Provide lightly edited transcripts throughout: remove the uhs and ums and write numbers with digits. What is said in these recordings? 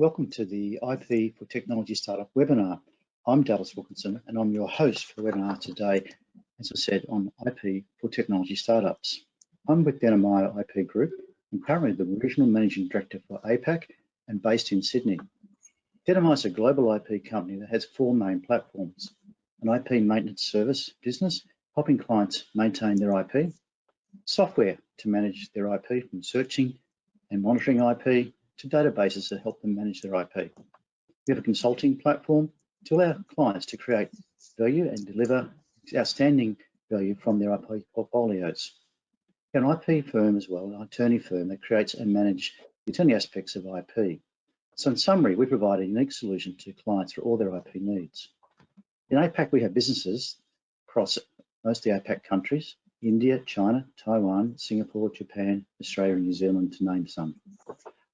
Welcome to the IP for Technology Startup webinar. I'm Dallas Wilkinson and I'm your host for the webinar today, as I said, on IP for Technology Startups. I'm with DENNEMEYER IP Group and currently the Regional Managing Director for APAC and based in Sydney. DENNEMEYER is a global IP company that has four main platforms: an IP maintenance service business, helping clients maintain their IP; software to manage their IP from searching and monitoring IP to databases that help them manage their IP. We have a consulting platform to allow clients to create value and deliver outstanding value from their IP portfolios. An IP firm as well, an attorney firm that creates and manages the attorney aspects of IP. So in summary, we provide a unique solution to clients for all their IP needs. In APAC, we have businesses across most of the APAC countries: India, China, Taiwan, Singapore, Japan, Australia, and New Zealand, to name some.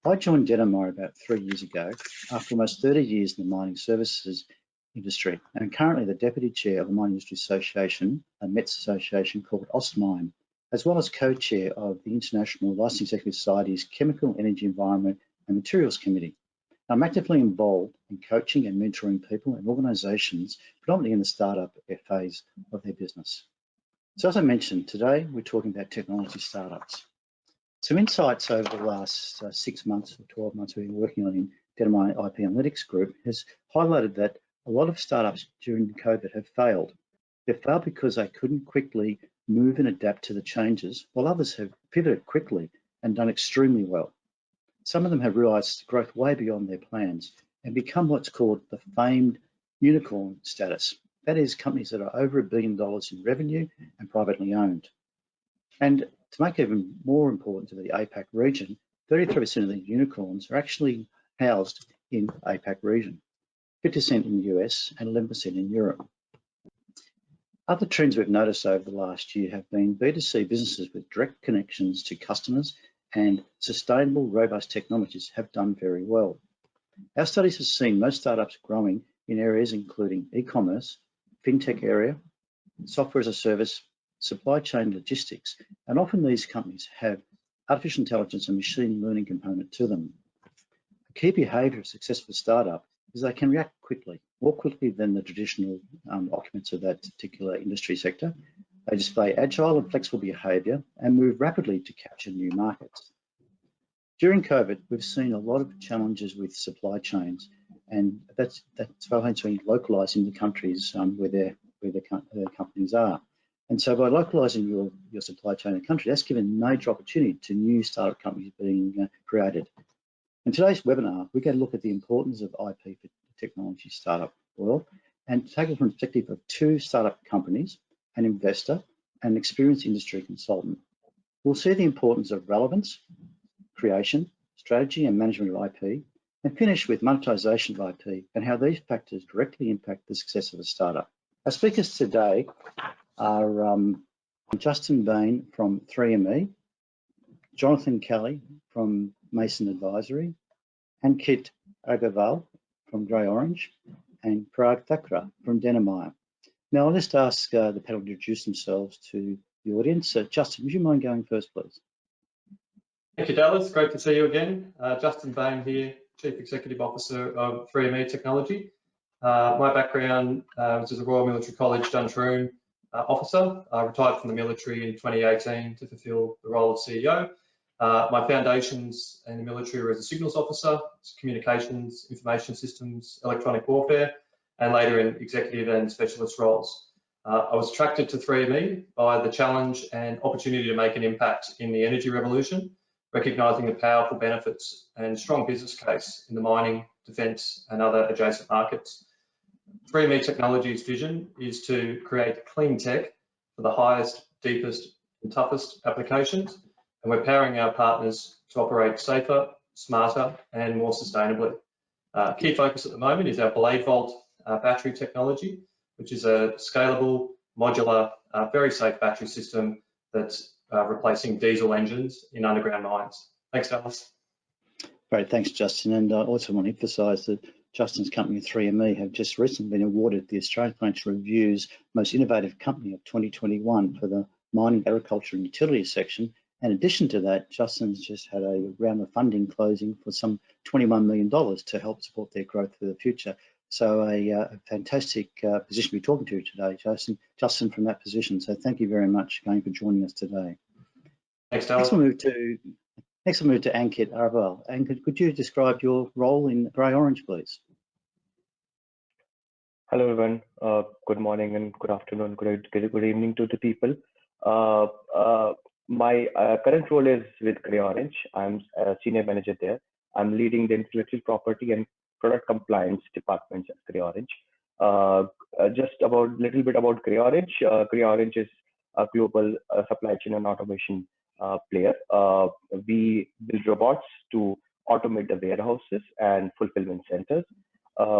I joined DENNEMEYER about 3 years ago after almost 30 years in the mining services industry, and I'm currently the Deputy Chair of the Mining Industry Association, a METS association called AustMine, as well as co-chair of the International Licensing Executive Society's Chemical, Energy, Environment and Materials Committee. I'm actively involved in coaching and mentoring people and organisations, predominantly in the startup phase of their business. So as I mentioned, today we're talking about technology startups. Some insights over the last 6 months or 12 months we've been working on in DENNEMEYER IP Analytics Group has highlighted that a lot of startups during COVID have failed. They've failed because they couldn't quickly move and adapt to the changes, while others have pivoted quickly and done extremely well. Some of them have realised growth way beyond their plans and become what's called the famed unicorn status. That is, companies that are over $1 billion in revenue and privately owned. And to make it even more important to the APAC region, 33% of the unicorns are actually housed in the APAC region, 50% in the US and 11% in Europe. Other trends we've noticed over the last year have been B2C businesses with direct connections to customers and sustainable, robust technologies have done very well. Our studies have seen most startups growing in areas including e-commerce, fintech area, software as a service, supply chain logistics, and often these companies have artificial intelligence and machine learning component to them. A key behaviour of a successful startup is they can react quickly, more quickly than the traditional occupants of that particular industry sector. They display agile and flexible behaviour and move rapidly to capture new markets. During COVID, we've seen a lot of challenges with supply chains, and that's been localised in the countries where their companies are. And so by localising your supply chain in the country, that's given major opportunity to new startup companies being created. In today's webinar, we're going to look at the importance of IP for the technology startup world and take it from the perspective of two startup companies, an investor, and an experienced industry consultant. We'll see the importance of relevance, creation, strategy and management of IP, and finish with monetization of IP and how these factors directly impact the success of a startup. Our speakers today are Justin Bain from 3ME, Jonathan Kelly from Mason Advisory, and Kit Agarwal from Grey Orange, and Parag Thakra from DENNEMEYER. Now I'll just ask the panel to introduce themselves to the audience. Justin, would you mind going first, please? Thank you, Dallas. Great to see you again. Justin Bain here, Chief Executive Officer of 3ME Technology. My background was as a Royal Military College Duntroon officer. I retired from the military in 2018 to fulfil the role of CEO. My foundations in the military were as a signals officer, communications, information systems, electronic warfare, and later in executive and specialist roles. I was attracted to 3ME by the challenge and opportunity to make an impact in the energy revolution, recognising the powerful benefits and strong business case in the mining, defence and other adjacent markets. 3ME Technology's vision is to create clean tech for the highest, deepest and toughest applications, and we're powering our partners to operate safer, smarter and more sustainably. Key focus at the moment is our Blade Vault battery technology, which is a scalable, modular, very safe battery system that's replacing diesel engines in underground mines. Thanks, Dallas. Great, thanks, Justin. And I also want to emphasise that Justin's company, 3ME, have just recently been awarded the Australian Financial Review's Most Innovative Company of 2021 for the Mining, Agriculture and Utilities section, In addition to that, Justin's just had a round of funding closing for some $21 million to help support their growth for the future. So a fantastic position to be talking to today, Justin, from that position. So thank you very much again for joining us today. Thanks, Dallas. Next we'll move to Ankit Arval. Ankit, could you describe your role in Grey Orange, please? Hello, everyone. Good morning and good afternoon, good evening to the people. My current role is with Grey Orange. I'm a senior manager there. I'm leading the intellectual property and product compliance departments at Grey Orange. Just a little bit about Grey Orange. Grey Orange is a global supply chain and automation player. We build robots to automate the warehouses and fulfillment centers.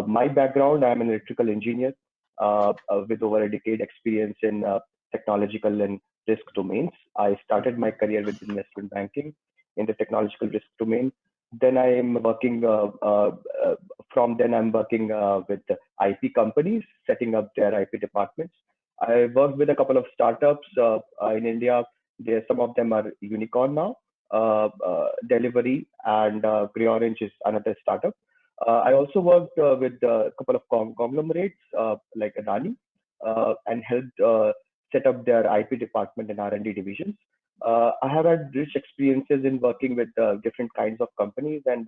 My background, I'm an electrical engineer with over a decade experience in technological and risk domains. I started my career with investment banking in the technological risk domain. Then I'm working, I'm working with IP companies, setting up their IP departments. I worked with a couple of startups in India. Some of them are unicorn now, Delivery, and Grey Orange is another startup. I also worked with a couple of conglomerates like Adani and helped set up their IP department and R&D divisions. I have had rich experiences in working with different kinds of companies, and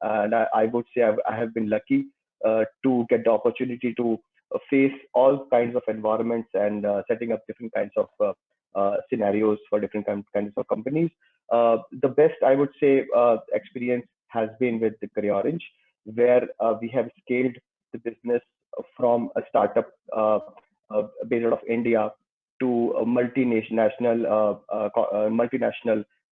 I would say I have been lucky to get the opportunity to face all kinds of environments and setting up different kinds of scenarios for different kinds of companies. The best, I would say, experience has been with the Grey Orange, where we have scaled the business from a startup based out of India to a multinational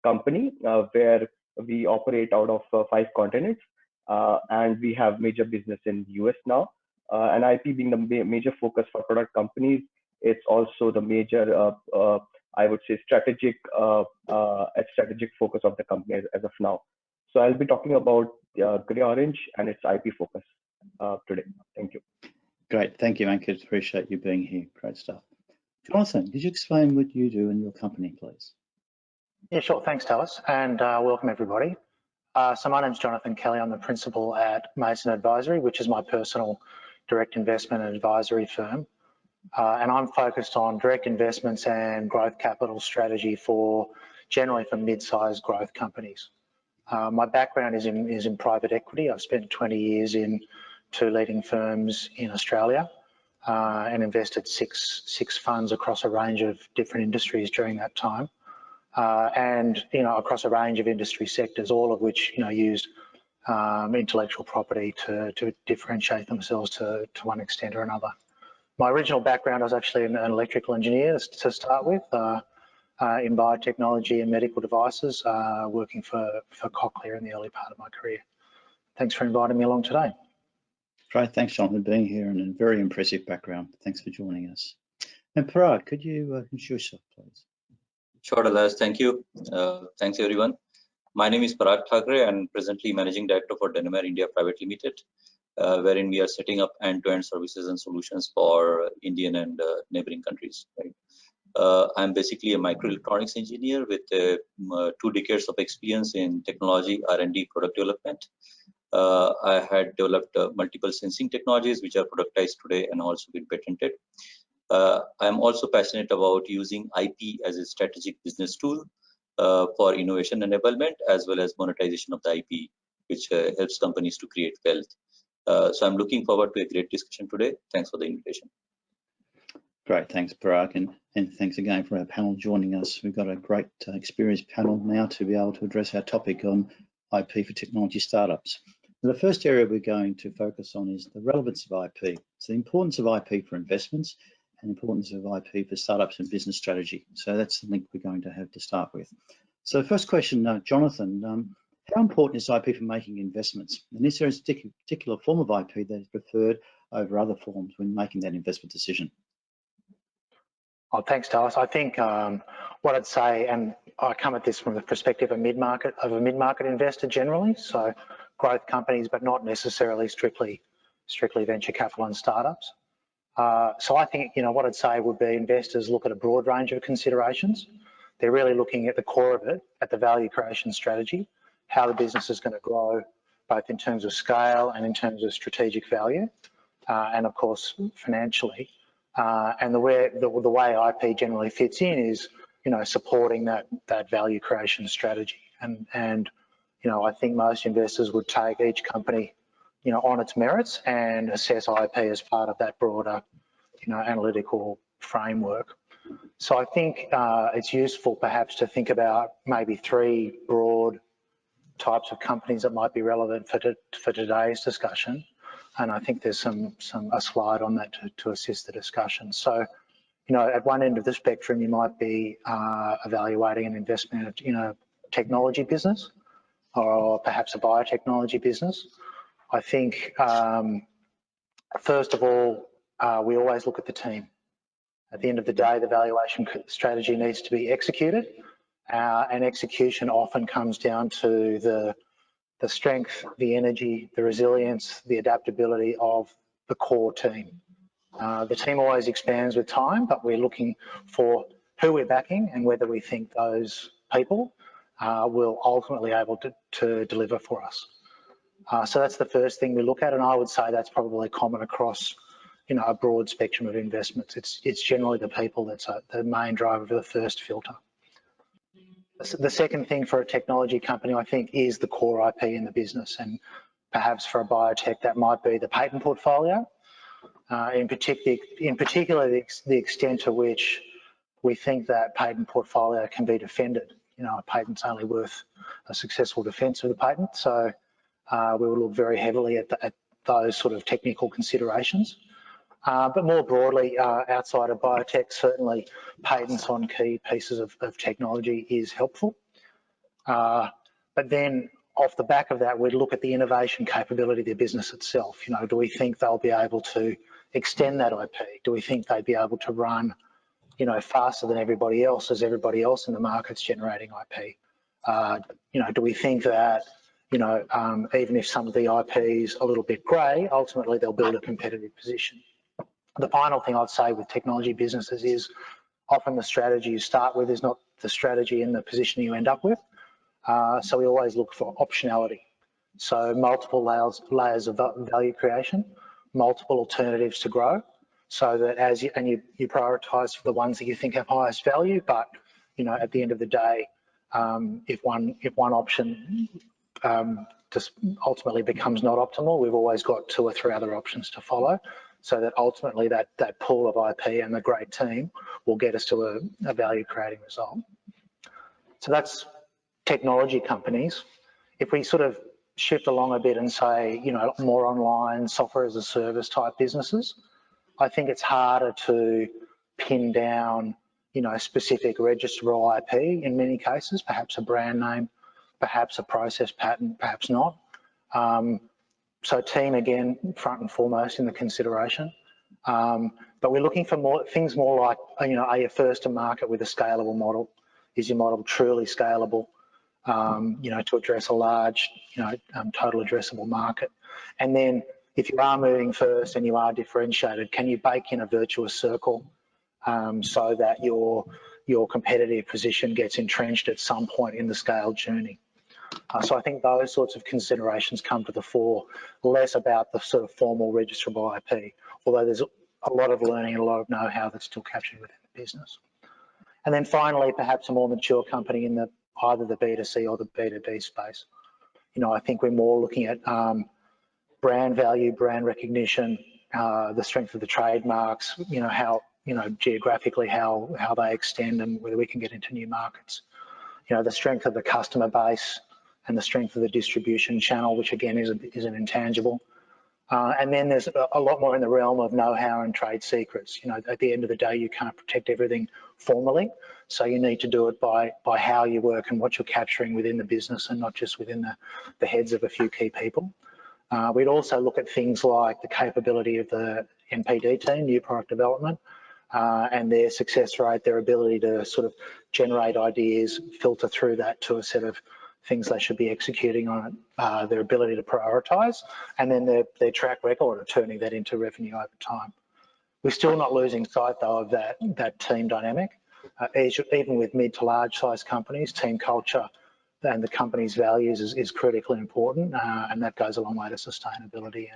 company where we operate out of 5 continents, and we have major business in the US now. And IP being the major focus for product companies, it's also the major, I would say, strategic focus of the company as of now. So I'll be talking about Grey Orange and its IP focus today. Thank you. Great, thank you, Ankit. Appreciate you being here. Great stuff. Jonathan, could you explain what you do in your company, please? Yeah, sure. Thanks, Dallas, and welcome everybody. So my name's Jonathan Kelly. I'm the principal at Mason Advisory, which is my personal direct investment and advisory firm. And I'm focused on direct investments and growth capital strategy generally for mid-sized growth companies. My background is in private equity. I've spent 20 years in 2 leading firms in Australia and invested six funds across a range of different industries during that time. And across a range of industry sectors, all of which use intellectual property to differentiate themselves to one extent or another. My original background, I was actually an electrical engineer to start with, in biotechnology and medical devices, working for Cochlear in the early part of my career. Thanks for inviting me along today. Great, thanks, Jonathan, for being here, and a very impressive background. Thanks for joining us. And Parag, could you introduce yourself, please? Sure, Dallas. Thank you. Thanks, everyone. My name is Parag Thakre, and presently Managing Director for DENNEMEYER India Private Limited, wherein we are setting up end-to-end services and solutions for Indian and neighboring countries. Right? I'm basically a microelectronics engineer with 2 decades of experience in technology, R&D, product development. I had developed multiple sensing technologies which are productized today and also been patented. I'm also passionate about using IP as a strategic business tool for innovation enablement as well as monetization of the IP, which helps companies to create wealth. So I'm looking forward to a great discussion today. Thanks for the invitation. Great, thanks, Parag, and thanks again for our panel joining us. We've got a great experienced panel now to be able to address our topic on IP for technology startups. The first area we're going to focus on is the relevance of IP. It's the importance of IP for investments and importance of IP for startups and business strategy. So that's the link we're going to have to start with. So first question, Jonathan, how important is IP for making investments? And is there a particular form of IP that is preferred over other forms when making that investment decision? Oh, thanks, Dallas. I think what I'd say, and I come at this from the perspective of a mid-market investor generally, so growth companies, but not necessarily strictly venture capital and startups. So I think what I'd say would be investors look at a broad range of considerations. they're really looking at the core of it, at the value creation strategy, how the business is going to grow, both in terms of scale and in terms of strategic value, and of course financially. And the way IP generally fits in is, supporting that value creation strategy. And I think most investors would take each company, on its merits and assess IP as part of that broader, analytical framework. So I think it's useful perhaps to think about maybe 3 broad types of companies that might be relevant for today's discussion. And I think there's a slide on that to assist the discussion. So, at one end of the spectrum, you might be evaluating an investment in a technology business or perhaps a biotechnology business. I think, first of all, we always look at the team. At the end of the day, the valuation strategy needs to be executed, and execution often comes down to the strength, the energy, the resilience, the adaptability of the core team. The team always expands with time, but we're looking for who we're backing and whether we think those people will ultimately able to deliver for us. So that's the first thing we look at, and I would say that's probably common across a broad spectrum of investments. It's generally the people that's the main driver for the first filter. The second thing for a technology company, I think, is the core IP in the business, and perhaps for a biotech that might be the patent portfolio. In particular, the extent to which we think that patent portfolio can be defended. A patent's only worth a successful defence of the patent, so we will look very heavily at those sort of technical considerations. But more broadly, outside of biotech, certainly patents on key pieces of technology is helpful. But then off the back of that, we'd look at the innovation capability of the business itself. Do we think they'll be able to extend that IP? Do we think they'd be able to run, faster than everybody else, as everybody else in the market's generating IP? Do we think that, even if some of the IP is a little bit grey, ultimately they'll build a competitive position? The final thing I'd say with technology businesses is often the strategy you start with is not the strategy in the position you end up with. So we always look for optionality. So multiple layers of value creation, multiple alternatives to grow, so that you prioritise for the ones that you think have highest value. But at the end of the day, if one option just ultimately becomes not optimal, we've always got 2 or 3 other options to follow, so that ultimately that pool of IP and the great team will get us to a value creating result. So that's technology companies. If we sort of shift along a bit and say, more online software as a service type businesses, I think it's harder to pin down, specific registrable IP in many cases, perhaps a brand name, perhaps a process patent, perhaps not. So team, again, front and foremost in the consideration. But we're looking for things more like, are you first to market with a scalable model? Is your model truly scalable, to address a large, total addressable market? And then if you are moving first and you are differentiated, can you bake in a virtuous circle so that your competitive position gets entrenched at some point in the scale journey? So I think those sorts of considerations come to the fore, less about the sort of formal registrable IP, although there's a lot of learning and a lot of know-how that's still captured within the business. And then finally, perhaps a more mature company in either the B2C or the B2B space. I think we're more looking at brand value, brand recognition, the strength of the trademarks, how, geographically how they extend and whether we can get into new markets. The strength of the customer base and the strength of the distribution channel, which again is an intangible. And then there's a lot more in the realm of know-how and trade secrets. At the end of the day, you can't protect everything formally, so you need to do it by how you work and what you're capturing within the business and not just within the heads of a few key people. We'd also look at things like the capability of the NPD team, new product development, and their success rate, their ability to sort of generate ideas, filter through that to a set of things they should be executing on it, their ability to prioritise, and then their track record of turning that into revenue over time. We're still not losing sight, though, of that team dynamic. even with mid to large size companies, team culture and the company's values is critically important, and that goes a long way to sustainability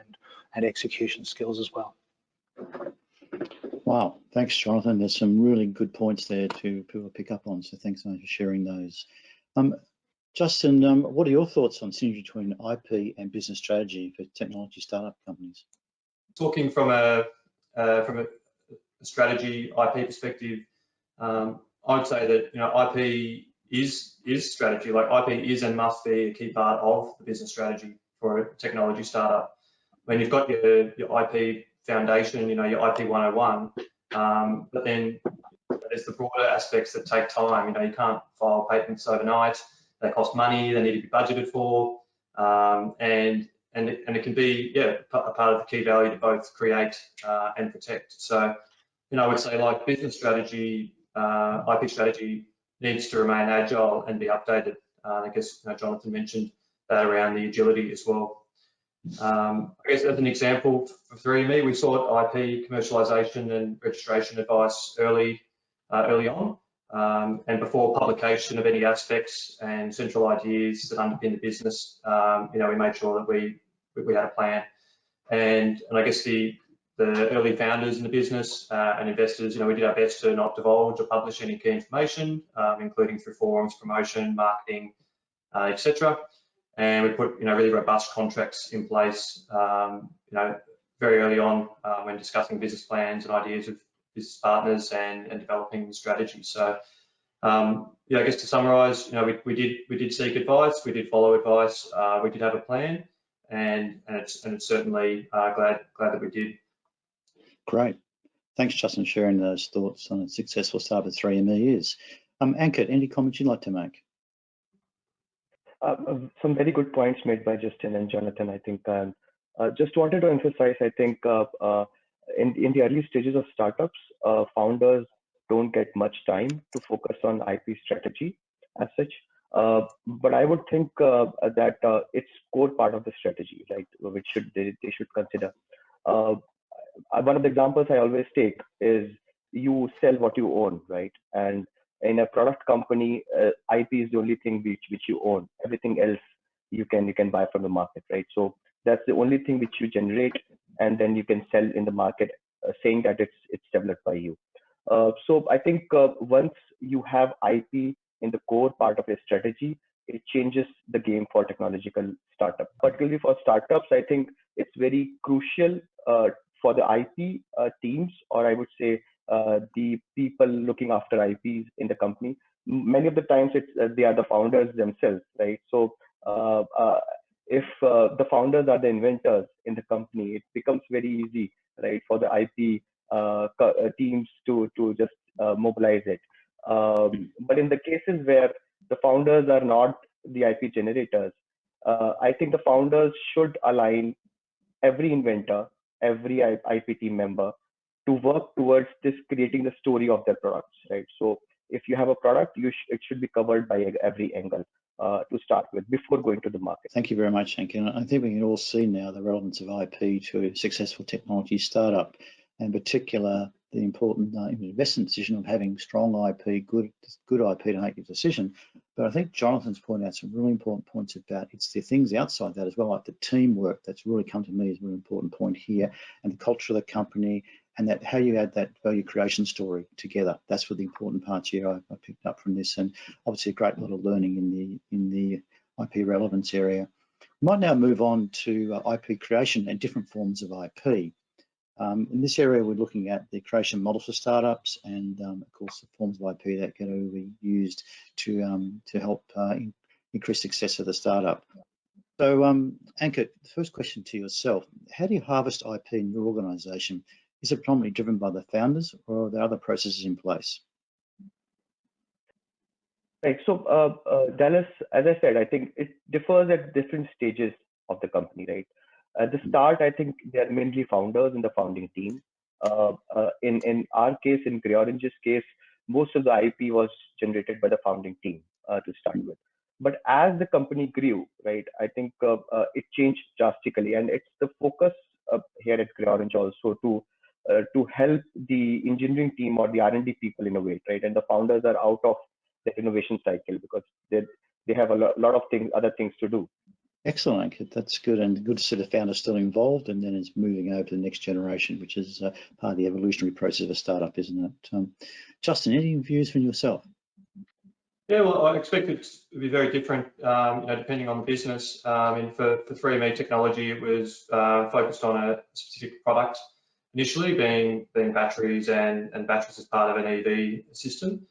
and execution skills as well. Wow, thanks, Jonathan. There's some really good points there to people pick up on, so thanks so much for sharing those. Justin, what are your thoughts on synergy between IP and business strategy for technology startup companies? Talking from a strategy IP perspective, I would say that IP is strategy. Like IP is and must be a key part of the business strategy for a technology startup. When you've got your IP foundation, your IP 101, but then there's the broader aspects that take time. You can't file patents overnight. They cost money. They need to be budgeted for, and it can be a part of the key value to both create and protect. So, I would say like business strategy, IP strategy needs to remain agile and be updated. I guess Jonathan mentioned that around the agility as well. I guess as an example for 3ME, we sought IP commercialization and registration advice early on, and before publication of any aspects and central ideas that underpin the business. We made sure that we had a plan, and I guess the early founders in the business and investors, we did our best to not divulge or publish any key information, including through forums, promotion, marketing, etc. And we put really robust contracts in place, very early on when discussing business plans and ideas with business partners and developing the strategy. So I guess to summarise, we did seek advice, we did follow advice, we did have a plan, and it's certainly glad that we did. Great. Thanks, Justin, for sharing those thoughts on a successful start with 3ME is. Ankit, any comments you'd like to make? Some very good points made by Justin and Jonathan. I think just wanted to emphasize, I think in the early stages of startups, founders don't get much time to focus on IP strategy as such. But I would think that it's core part of the strategy, right? Which they should consider. One of the examples I always take is you sell what you own, right? And in a product company, IP is the only thing which you own. Everything else you can buy from the market, right? So that's the only thing which you generate, and then you can sell in the market, saying that it's developed by you. So I think once you have IP in the core part of your strategy, it changes the game for technological startup. Particularly for startups, I think it's very crucial for the IP teams, or I would say the people looking after IPs in the company. Many of the times they are the founders themselves, right? So if the founders are the inventors in the company, it becomes very easy, right, for the IP teams to just mobilize it. But in the cases where the founders are not the IP generators, I think the founders should align every inventor, every IP team member to work towards this creating the story of their products, right? So if you have a product, it should be covered by every angle to start with before going to the market. Thank you very much, Ankit. I think we can all see now the relevance of IP to a successful technology startup, and in particular the important investment decision of having strong IP, good IP to make your decision. But I think Jonathan's pointed out some really important points about it's the things outside that as well, like the teamwork that's really come to me as a really important point here, and the culture of the company, and that how you add that value creation story together. That's what the important parts here I picked up from this, and obviously a great lot of learning in the IP relevance area. We might now move on to IP creation and different forms of IP. In this area, we're looking at the creation models for startups, and of course the forms of IP that can be used to help increase success of the startup. So, Ankit, the first question to yourself: how do you harvest IP in your organisation? Is it predominantly driven by the founders, or are there other processes in place? Right. So, Dallas, as I said, I think it differs at different stages of the company, right? At the start, I think they are mainly founders in the founding team. In our case, in CreoRange's case, most of the IP was generated by the founding team to start with. But as the company grew, right, I think it changed drastically, and it's the focus here at CreoRange also to to help the engineering team or the R&D people innovate, right? And the founders are out of the innovation cycle because they have a lot of things, other things to do. Excellent, Ankit. That's good, and good to see the founders still involved, and then it's moving over to the next generation, which is part of the evolutionary process of a startup, isn't it? Justin, any views from yourself? Yeah, well, I expect it to be very different, depending on the business. And for 3ME Technology, it was focused on a specific product initially, being batteries and batteries as part of an EV system.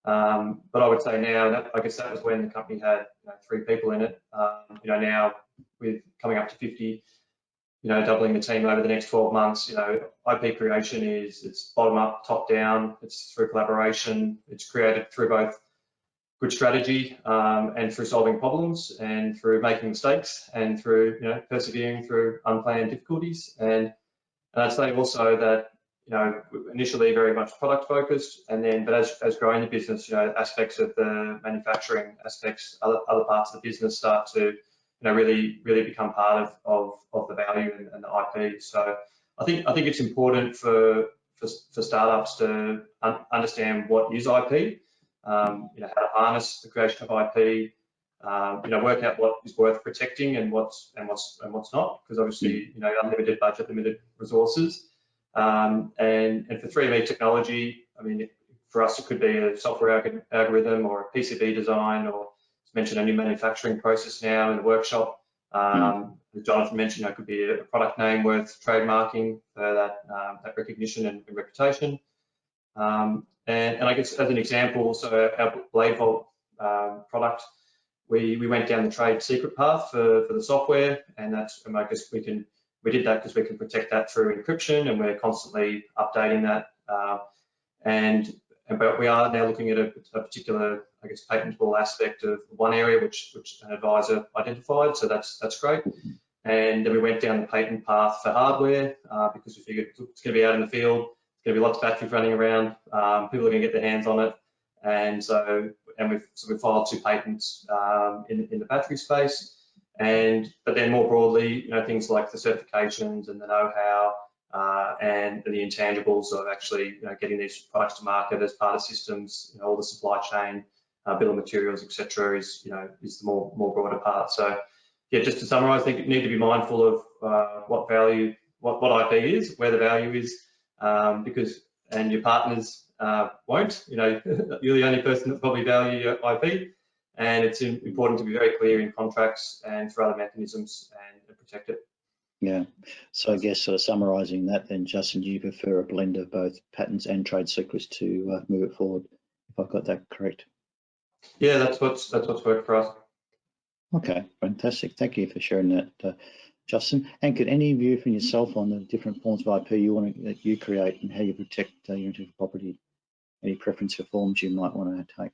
But I would say now, I guess that was when the company had 3 people in it. Now with coming up to 50, doubling the team over the next 12 months, IP creation it's bottom up, top down. It's through collaboration. It's created through both good strategy and through solving problems and through making mistakes and through persevering through unplanned difficulties. And I'd say also that initially very much product focused, and then but as growing the business, aspects of the manufacturing aspects, other parts of the business start to really become part of the value and the IP. So I think it's important for startups to understand what is IP. How to harness the creation of IP, work out what is worth protecting and what's not, because obviously unlimited budget, limited resources. And for 3ME Technology, I mean, for us it could be a software algorithm or a PCB design, or as mentioned, a new manufacturing process now in the workshop. As Jonathan mentioned, it could be a product name worth trademarking for that recognition and reputation. And I guess as an example, so our blade vault product, we went down the trade secret path for the software, and I guess we did that because we can protect that through encryption, and we're constantly updating that. But we are now looking at a particular, I guess, patentable aspect of one area which an advisor identified, so that's great. And then we went down the patent path for hardware because we figured it's going to be out in the field. Going to be lots of batteries running around. People are going to get their hands on it, and we filed 2 patents in the battery space. But then more broadly, things like the certifications and the know-how and the intangibles of actually getting these products to market as part of systems. All the supply chain, bill of materials, etc. is the more broader part. So yeah, just to summarise, I think you need to be mindful of what value, what IP is, where the value is. And your partners won't. You're the only person that probably value your IP, and it's important to be very clear in contracts and through other mechanisms and protect it. Yeah. So I guess sort of summarising that, then, Justin, do you prefer a blend of both patents and trade secrets to move it forward? If I've got that correct. Yeah, that's what's worked for us. Okay, fantastic. Thank you for sharing that, Justin. And could any view from yourself on the different forms of IP that you create and how you protect your intellectual property? Any preference for forms you might want to take?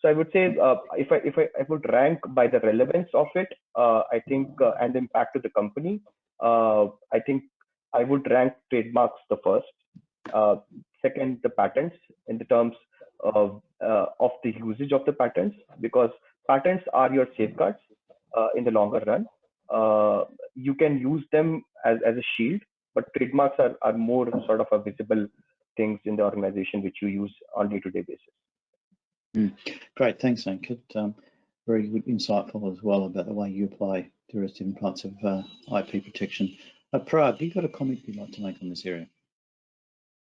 So I would say if I would rank by the relevance of it, I think, and the impact to the company, I think I would rank trademarks the first. Second, the patents in the terms of the usage of the patents, because patents are your safeguards in the longer run. You can use them as a shield, but trademarks are more sort of a visible things in the organization which you use on day-to-day basis. Great, thanks, Ankit. Very good, insightful as well about the way you apply various different parts of IP protection. Parag, you got a comment you'd like to make on this area?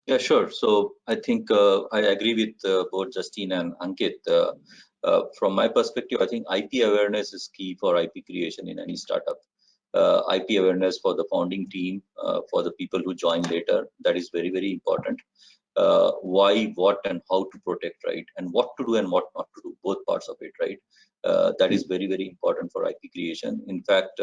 Yeah, sure. So I think I agree with both Justin and Ankit. From my perspective, I think IP awareness is key for IP creation in any startup. IP awareness for the founding team, for the people who join later, that is very, very important. Why, what, and how to protect, right? And what to do and what not to do, both parts of it, right? That is very, very important for IP creation. In fact,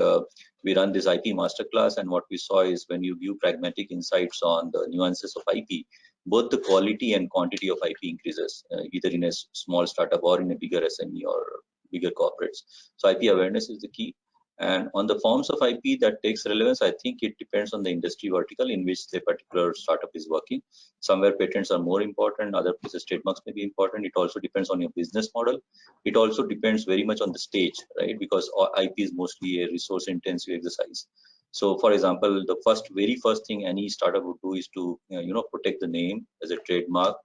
we run this IP masterclass, and what we saw is when you view pragmatic insights on the nuances of IP, both the quality and quantity of IP increases, either in a small startup or in a bigger SME or bigger corporates. So IP awareness is the key. And on the forms of IP that takes relevance, I think it depends on the industry vertical in which the particular startup is working. Somewhere patents are more important, other places trademarks may be important. It also depends on your business model. It also depends very much on the stage, right? Because IP is mostly a resource intensive exercise. So for example, the very first thing any startup would do is to protect the name as a trademark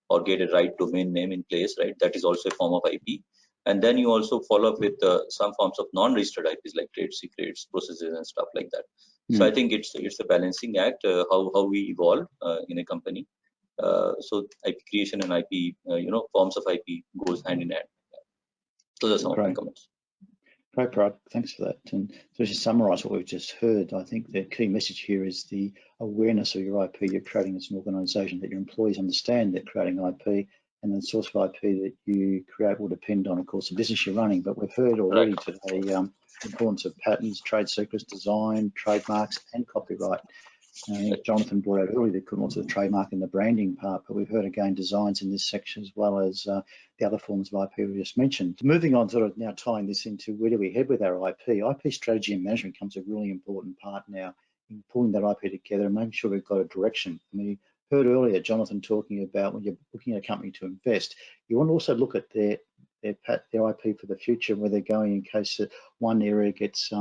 or get a right domain name in place, right? That is also a form of IP. And then you also follow up with some forms of non-registered IPs like trade secrets, processes, and stuff like that. So I think it's a balancing act, how we evolve in a company. So IP creation and IP, forms of IP goes hand in hand. So those are some of my comments. Great, Parag. Thanks for that. And so to summarise what we've just heard, I think the key message here is the awareness of your IP you're creating as an organisation, that your employees understand they're creating IP, and the source of IP that you create will depend on, of course, the business you're running. But we've heard already today the importance of patents, trade secrets, design, trademarks, and copyright. I think Jonathan brought out earlier the importance of the trademark and the branding part, but we've heard again designs in this section as well as the other forms of IP we just mentioned. Moving on, sort of now tying this into where do we head with our IP strategy and management becomes a really important part now in pulling that IP together and making sure we've got a direction. I mean, you heard earlier Jonathan talking about when you're looking at a company to invest, you want to also look at their IP for the future, where they're going in case that one area gets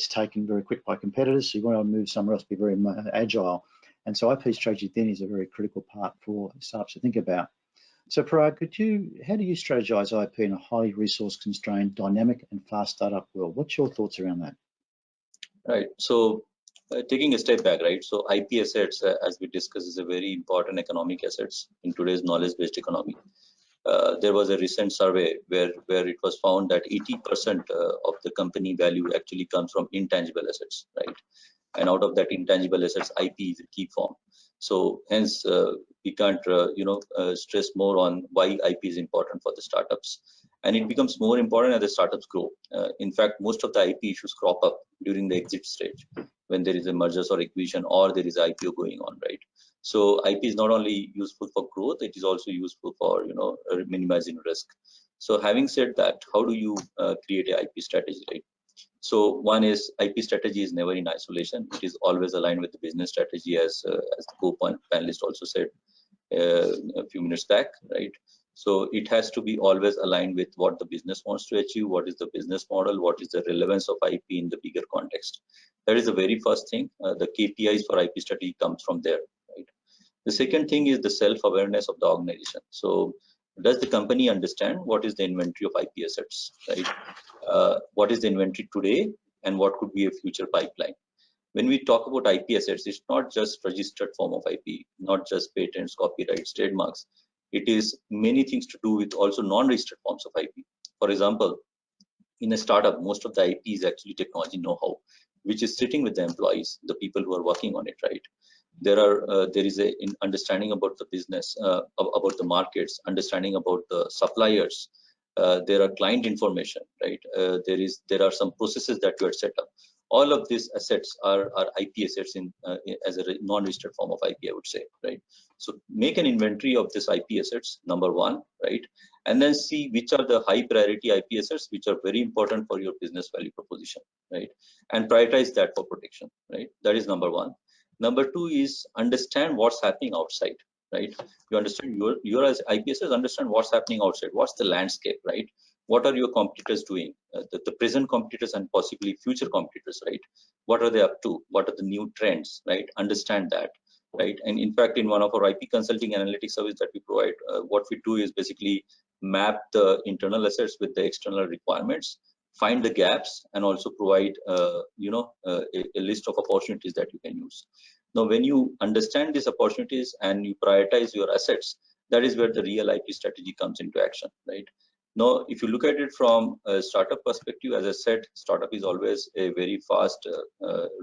taken very quick by competitors. So you want to move somewhere else, be very agile. And so IP strategy then is a very critical part for startups to think about. So Parag, how do you strategize IP in a highly resource constrained, dynamic and fast startup world? What's your thoughts around that? Right, so taking a step back, right? So IP assets, as we discussed, is a very important economic assets in today's knowledge-based economy. There was a recent survey where it was found that 80% of the company value actually comes from intangible assets, right? And out of that intangible assets, IP is a key form. So hence, we can't stress more on why IP is important for the startups. And it becomes more important as the startups grow. In fact, most of the IP issues crop up during the exit stage, when there is a mergers or acquisition or there is IPO going on, right? So IP is not only useful for growth, it is also useful for minimizing risk. So having said that, how do you create an IP strategy, right? So one is IP strategy is never in isolation. It is always aligned with the business strategy, as the co-panelist also said a few minutes back, right? So it has to be always aligned with what the business wants to achieve, what is the business model, what is the relevance of IP in the bigger context. That is the very first thing. The KPIs for IP strategy comes from there, right? The second thing is the self-awareness of the organization. So does the company understand what is the inventory of IP assets, right? What is the inventory today and what could be a future pipeline? When we talk about IP assets, it's not just registered form of IP, not just patents, copyrights, trademarks. It is many things to do with also non-registered forms of IP. For example, in a startup, most of the IP is actually technology know-how, which is sitting with the employees, the people who are working on it, right? There is an understanding about the business, about the markets, understanding about the suppliers. There are client information, right? There are some processes that you had set up. All of these assets are IP assets as a non-registered form of IP, I would say, right? So make an inventory of this IP assets, number one, right? And then see which are the high priority IP assets which are very important for your business value proposition, right? And prioritize that for protection, right? That is number one. Number two is understand what's happening outside, right? You understand your as IPSs understand what's happening outside. What's the landscape, right? What are your competitors doing? The present competitors and possibly future competitors, right? What are they up to? What are the new trends, right? Understand that, right? And in fact, in one of our IP consulting analytics service that we provide, what we do is basically map the internal assets with the external requirements, find the gaps, and also provide a list of opportunities that you can use. Now, when you understand these opportunities and you prioritize your assets, that is where the real IP strategy comes into action, right? Now, if you look at it from a startup perspective, as I said, startup is always a very fast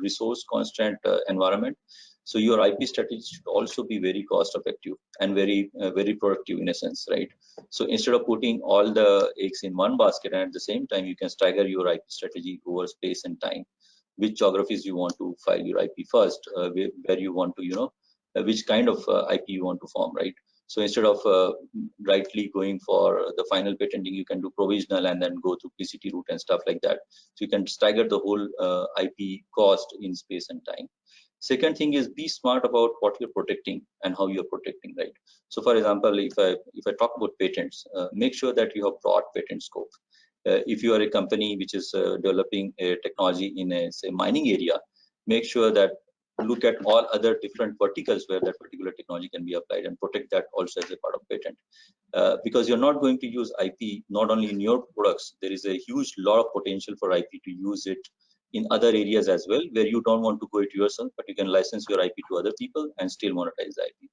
resource constant environment. So your IP strategy should also be very cost effective and very productive in a sense, right? So instead of putting all the eggs in one basket, and at the same time you can stagger your IP strategy over space and time, which geographies you want to file your IP first, where you want to, which kind of IP you want to form, right? So instead of rightly going for the final patenting, you can do provisional and then go to PCT route and stuff like that. So you can stagger the whole IP cost in space and time. Second thing is be smart about what you're protecting and how you're protecting, right? So for example, if I talk about patents, make sure that you have broad patent scope. If you are a company which is developing a technology in a say mining area, make sure that look at all other different verticals where that particular technology can be applied and protect that also as a part of patent. Because you're not going to use IP not only in your products, there is a huge lot of potential for IP to use it in other areas as well, where you don't want to go it yourself, but you can license your IP to other people and still monetize the IP.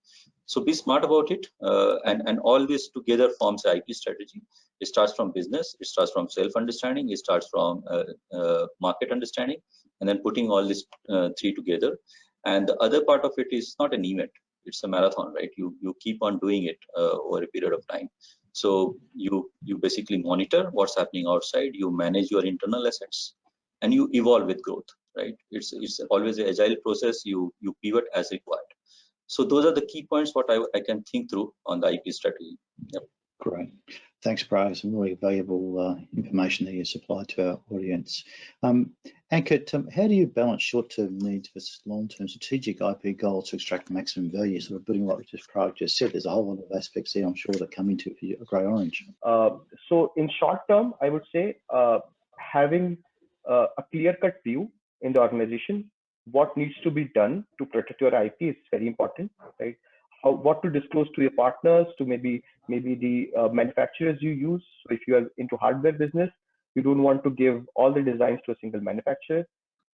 So be smart about it, and all this together forms an IP strategy. It starts from business, it starts from self-understanding, it starts from market understanding, and then putting all these three together. And the other part of it is not an event, it's a marathon, right? You keep on doing it over a period of time. So you basically monitor what's happening outside, you manage your internal assets, and you evolve with growth, right? It's always an agile process. You pivot as required. So those are the key points what I can think through on the IP strategy. Yep. Great. Thanks, Parag. Some really valuable information that you supplied to our audience. Ankit, how do you balance short-term needs versus long-term strategic IP goals to extract maximum value? Sort of building what Parag just said, there's a whole lot of aspects there, I'm sure, that come into a grey orange. So in short term, I would say having a clear-cut view in the organization, what needs to be done to protect your IP is very important, right? What to disclose to your partners, to maybe the manufacturers you use. So if you are into hardware business, you don't want to give all the designs to a single manufacturer.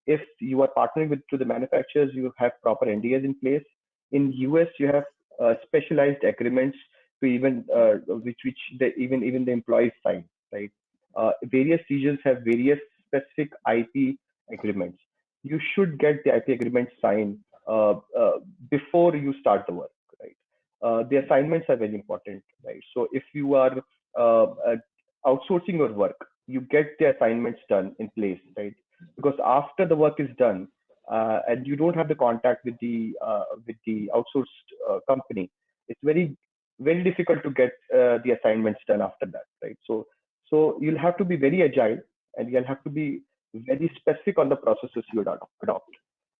If you are partnering to the manufacturers, you have proper NDAs in place. In US, you have specialized agreements to even which even the employees sign, right? Various regions have various specific IP agreements. You should get the IP agreement signed before you start the work, right? The assignments are very important, right? So if you are outsourcing your work, you get the assignments done in place, right? Because after the work is done and you don't have the contact with the outsourced company, it's very difficult to get the assignments done after that, right? So you'll have to be very agile, and you'll have to be very specific on the processes you adopt.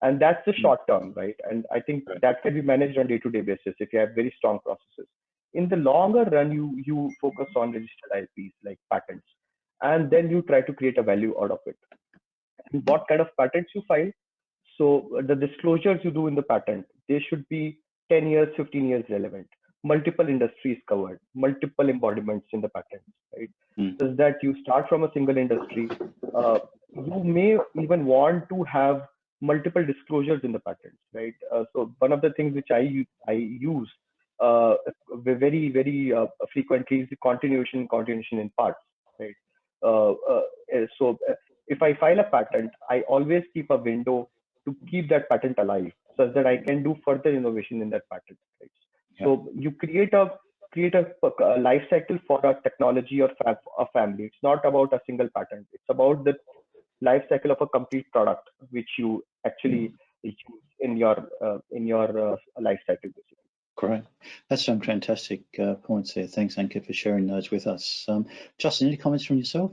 And that's the short term, right? And I think that can be managed on day-to-day basis if you have very strong processes. In the longer run, you focus on registered IPs like patents, and then you try to create a value out of it. And what kind of patents you file? So the disclosures you do in the patent, they should be 10 years, 15 years relevant. Multiple industries covered, multiple embodiments in the patent, right? So that you start from a single industry. You may even want to have multiple disclosures in the patents, right? So one of the things which I use very frequently is the continuation in parts, right? So if I file a patent, I always keep a window to keep that patent alive, so that I can do further innovation in that patent, right? Yeah. So you create a life cycle for a technology or a family. It's not about a single patent. It's about the life cycle of a complete product, which you actually use in your life cycle, basically. Great. That's some fantastic points there. Thanks, Ankit, for sharing those with us. Justin, any comments from yourself?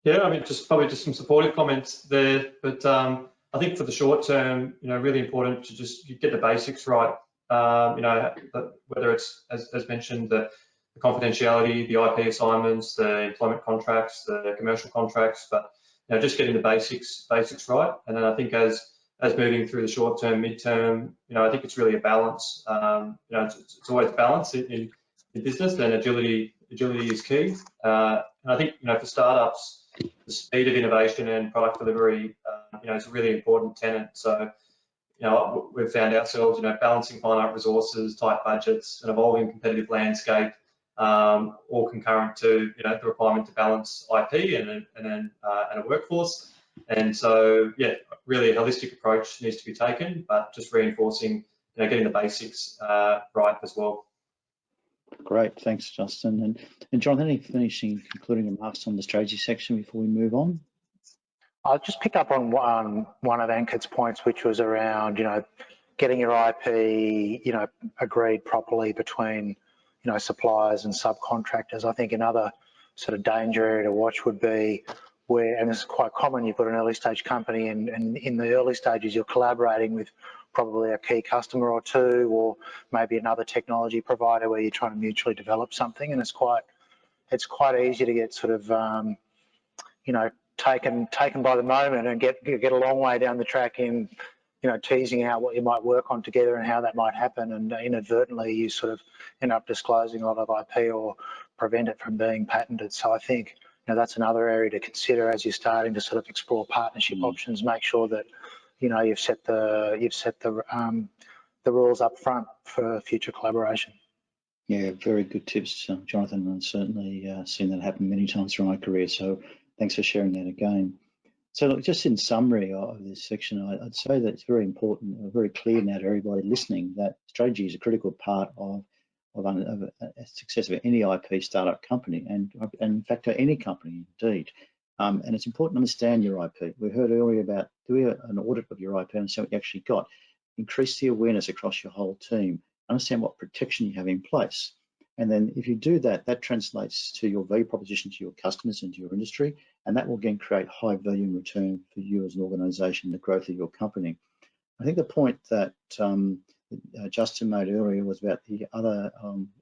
Yeah, I mean, probably just some supportive comments there, but I think for the short term, really important to just get the basics right. Whether it's, as mentioned, the confidentiality, the IP assignments, the employment contracts, the commercial contracts, but just getting the basics right. And then I think as moving through the short term, mid-term, I think it's really a balance. It's always a balance in business, and agility is key. And I think for startups, the speed of innovation and product delivery, is a really important tenet. So we've found ourselves, balancing finite resources, tight budgets, an evolving competitive landscape, all concurrent to the requirement to balance IP and a workforce. And so, yeah, really a holistic approach needs to be taken, but just reinforcing, getting the basics right as well. Great, thanks, Justin. And Jonathan, any finishing concluding remarks on the strategy section before we move on? I'll just pick up on one of Ankit's points, which was around, getting your IP, agreed properly between, suppliers and subcontractors. I think another sort of danger area to watch would be where, and this is quite common, you've got an early stage company, and in the early stages you're collaborating with probably a key customer or two, or maybe another technology provider where you're trying to mutually develop something, and it's quite easy to get sort of taken by the moment and get a long way down the track in, teasing out what you might work on together and how that might happen, and inadvertently you sort of end up disclosing a lot of IP or prevent it from being patented. So I think that's another area to consider as you're starting to sort of explore partnership options. Make sure that you've set the rules up front for future collaboration. Yeah, very good tips, Jonathan, and certainly seen that happen many times through my career. So thanks for sharing that again. So look, just in summary of this section, I'd say that it's very important, very clear now to everybody listening that strategy is a critical part of success of any IP startup company, and in fact any company indeed. And it's important to understand your IP. We heard earlier about doing an audit of your IP and understand what you actually got. Increase the awareness across your whole team. Understand what protection you have in place. And then if you do that, that translates to your value proposition to your customers and to your industry, and that will again create high value in return for you as an organization, the growth of your company. I think the point that Justin made earlier was about the other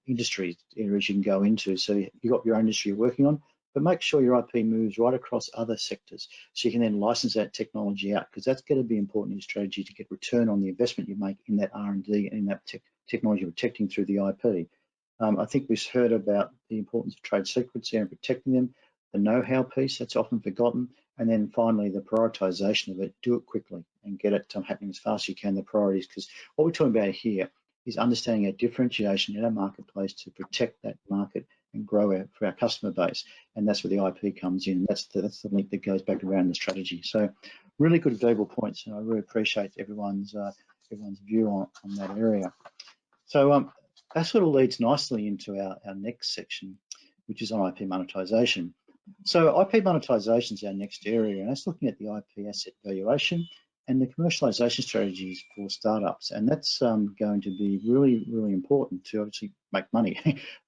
industry areas you can go into. So you've got your own industry you're working on, but make sure your IP moves right across other sectors so you can then license that technology out, because that's going to be important in your strategy to get return on the investment you make in that R&D and in that technology protecting through the IP. I think we've heard about the importance of trade secrets and protecting them, the know-how piece that's often forgotten, and then finally the prioritization of it. Do it quickly and get it happening as fast as you can, the priorities, because what we're talking about here is understanding our differentiation in our marketplace to protect that market and grow for our customer base, and that's where the IP comes in. That's the link that goes back around the strategy. So really good valuable points, and I really appreciate everyone's view on that area. So that sort of leads nicely into our next section, which is on IP monetization. So IP monetization is our next area, and that's looking at the IP asset valuation and the commercialization strategies for startups. And that's going to be really, really important to obviously make money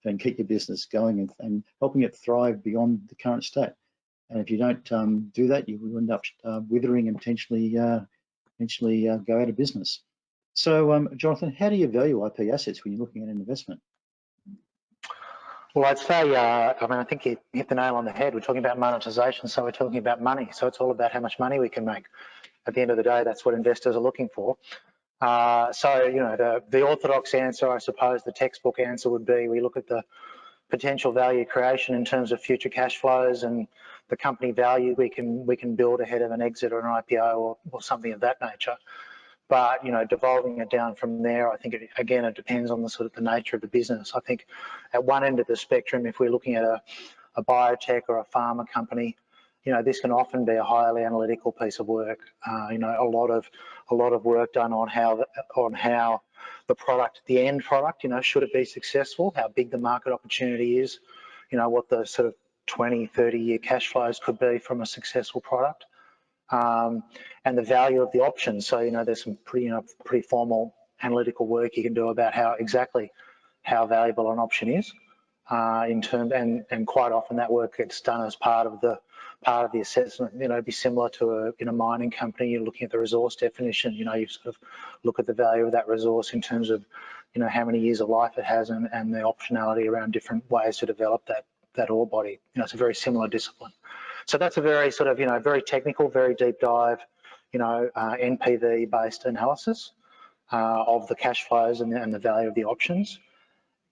and keep your business going and helping it thrive beyond the current state. And if you don't do that, you will end up withering and potentially go out of business. So, Jonathan, how do you value IP assets when you're looking at an investment? Well, I'd say, I think you hit the nail on the head. We're talking about monetization, so we're talking about money. So it's all about how much money we can make. At the end of the day, that's what investors are looking for. So, the orthodox answer, I suppose, the textbook answer would be we look at the potential value creation in terms of future cash flows and the company value we can build ahead of an exit or an IPO or something of that nature. But devolving it down from there, I think it depends on the sort of the nature of the business. I think at one end of the spectrum, if we're looking at a biotech or a pharma company, this can often be a highly analytical piece of work. A lot of work done on how the product, the end product, should it be successful, how big the market opportunity is, what the sort of 20, 30-year cash flows could be from a successful product. And the value of the options. So, there's some pretty formal analytical work you can do about how valuable an option is and quite often that work gets done as part of the assessment. It'd be similar to in a mining company, you're looking at the resource definition. You sort of look at the value of that resource in terms of, how many years of life it has and the optionality around different ways to develop that ore body. It's a very similar discipline. So that's a very sort of, very technical, very deep dive, NPV-based analysis of the cash flows and the value of the options.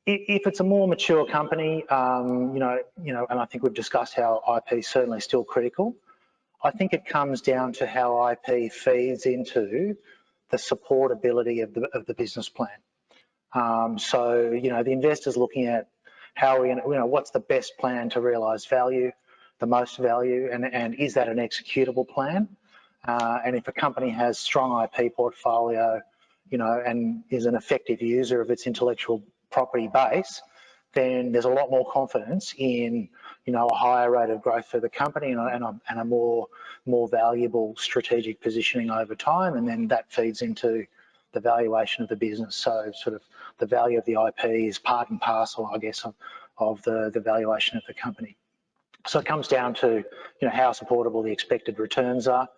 If it's a more mature company, and I think we've discussed how IP is certainly still critical, I think it comes down to how IP feeds into the supportability of the business plan. So, the investor's looking at how what's the best plan to realise value, the most value, and is that an executable plan? And if a company has strong IP portfolio, and is an effective user of its intellectual property base, then there's a lot more confidence in, a higher rate of growth for the company and a more valuable strategic positioning over time, and then that feeds into the valuation of the business. So sort of the value of the IP is part and parcel, I guess, of the valuation of the company. So it comes down to, how supportable the expected returns are,